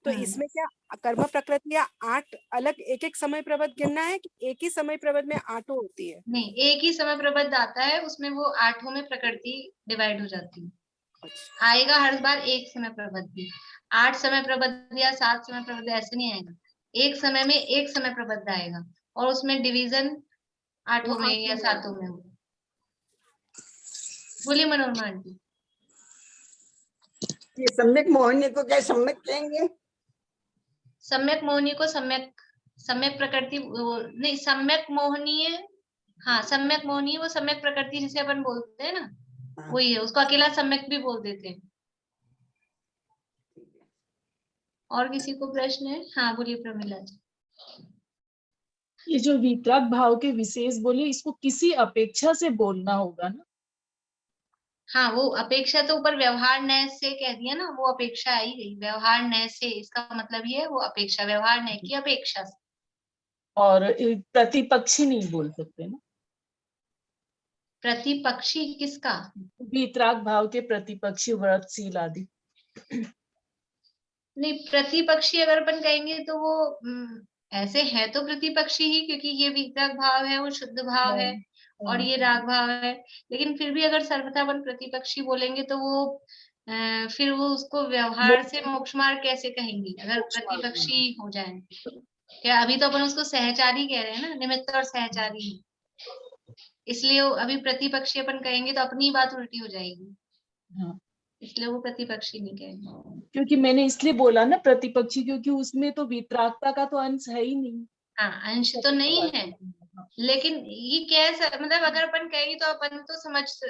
तो इसमें क्या कर्म प्रकृति या 8 अलग एक एक समय प्रबद्ध गिनना है कि एक ही समय प्रबद्ध में 8 होती है? नहीं, एक ही समय प्रबद्ध आता है, उसमें वो 8 में प्रकृति डिवाइड हो जाती है। आएगा हर बार एक समय प्रबद्ध भी, 8 समय प्रबद्ध या 7 समय प्रबद्ध ऐसे नहीं आएगा, एक समय में एक समय प्रबद्ध आएगा, और उसमें डिवीजन 8 में या 7 में हो। बोलिए मनोरमा आंटी। ये सम्यक मोहिनी को क्या सम्यक कहेंगे? सम्यक मोहिनी को सम्यक प्रकृति नहीं, सम्यक मोहनीय, हाँ सम्यक मोहनीय वो सम्यक प्रकृति जिसे अपन बोलते हैं ना, वही है, उसको अकेला सम्यक भी बोल देते हैं। और किसी को प्रश्न है? हाँ बोलिए प्रमिला जी। ये जो वितराग भाव के विशेष बोले, इसको किसी अपेक्षा से बोलना होगा ना? हाँ वो अपेक्षा तो ऊपर व्यवहार नय से कह दिया ना, वो अपेक्षा आई गई, व्यवहार नय से, इसका मतलब ये है वो अपेक्षा, व्यवहार नय की अपेक्षा से। और प्रतिपक्षी नहीं बोल सकते ना? प्रतिपक्षी किसका? वितराग भाव के प्रतिपक्षी व्रतशील आदि। नहीं, प्रतिपक्षी अगर अपन कहेंगे तो वो ऐसे है तो प्रतिपक्षी ही, क्योंकि ये वितराग भाव है, वो शुद्ध भाव है और ये राग भाव है। लेकिन फिर भी अगर सर्वथा अपन प्रतिपक्षी बोलेंगे तो वो फिर वो उसको व्यवहार से मोक्ष मार्ग कैसे कहेंगे अगर प्रतिपक्षी हो जाए? क्या अभी तो अपन उसको सहचारी कह रहे हैं ना, निमित्त और सहचारी, इसलिए अभी प्रतिपक्षी अपन कहेंगे तो अपनी बात उल्टी हो जाएगी। हाँ। इसलिए वो प्रतिपक्षी नहीं कहेंगे। क्योंकि मैंने इसलिए बोला ना प्रतिपक्षी, क्योंकि उसमें तो वितरागता का तो अंश है ही नहीं। हाँ अंश तो नहीं है, लेकिन ये कैसा, मतलब अगर अपन कहेंगे तो अपन तो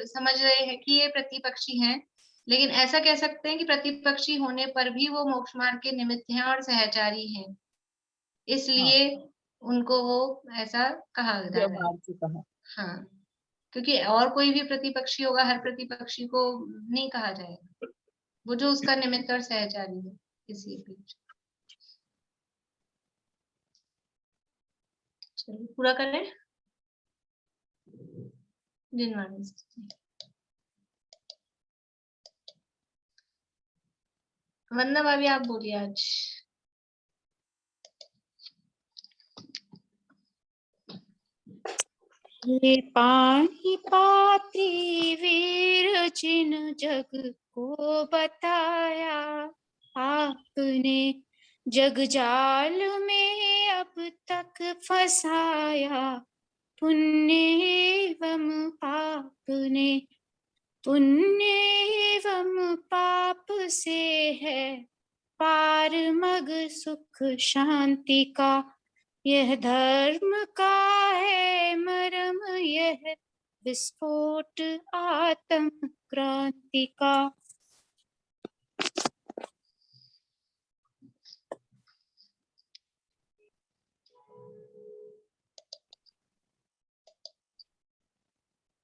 समझ रहे हैं कि ये प्रतिपक्षी हैं, लेकिन ऐसा कह सकते हैं कि प्रतिपक्षी होने पर भी वो मोक्ष मार्ग के निमित्त हैं और सहचारी हैं, इसलिए उनको वो ऐसा कहा जा रहा है। हाँ, क्योंकि और कोई भी प्रतिपक्षी होगा, हर प्रतिपक्षी को नहीं कहा जाएगा, वो जो उसका निमित्त और सहचारी है किसी बीच। चलिए पूरा करें। वंदना भाभी आप बोलिए आज। ये पानी पाती वीर जिन जग को बताया आपने, जग जाल में अब तक फंसाया, पुण्य एवं पाप ने, पुण्य एवं पाप से है पार मग सुख शांति का, यह धर्म का है मरम, यह विस्फोट आत्म क्रांति का।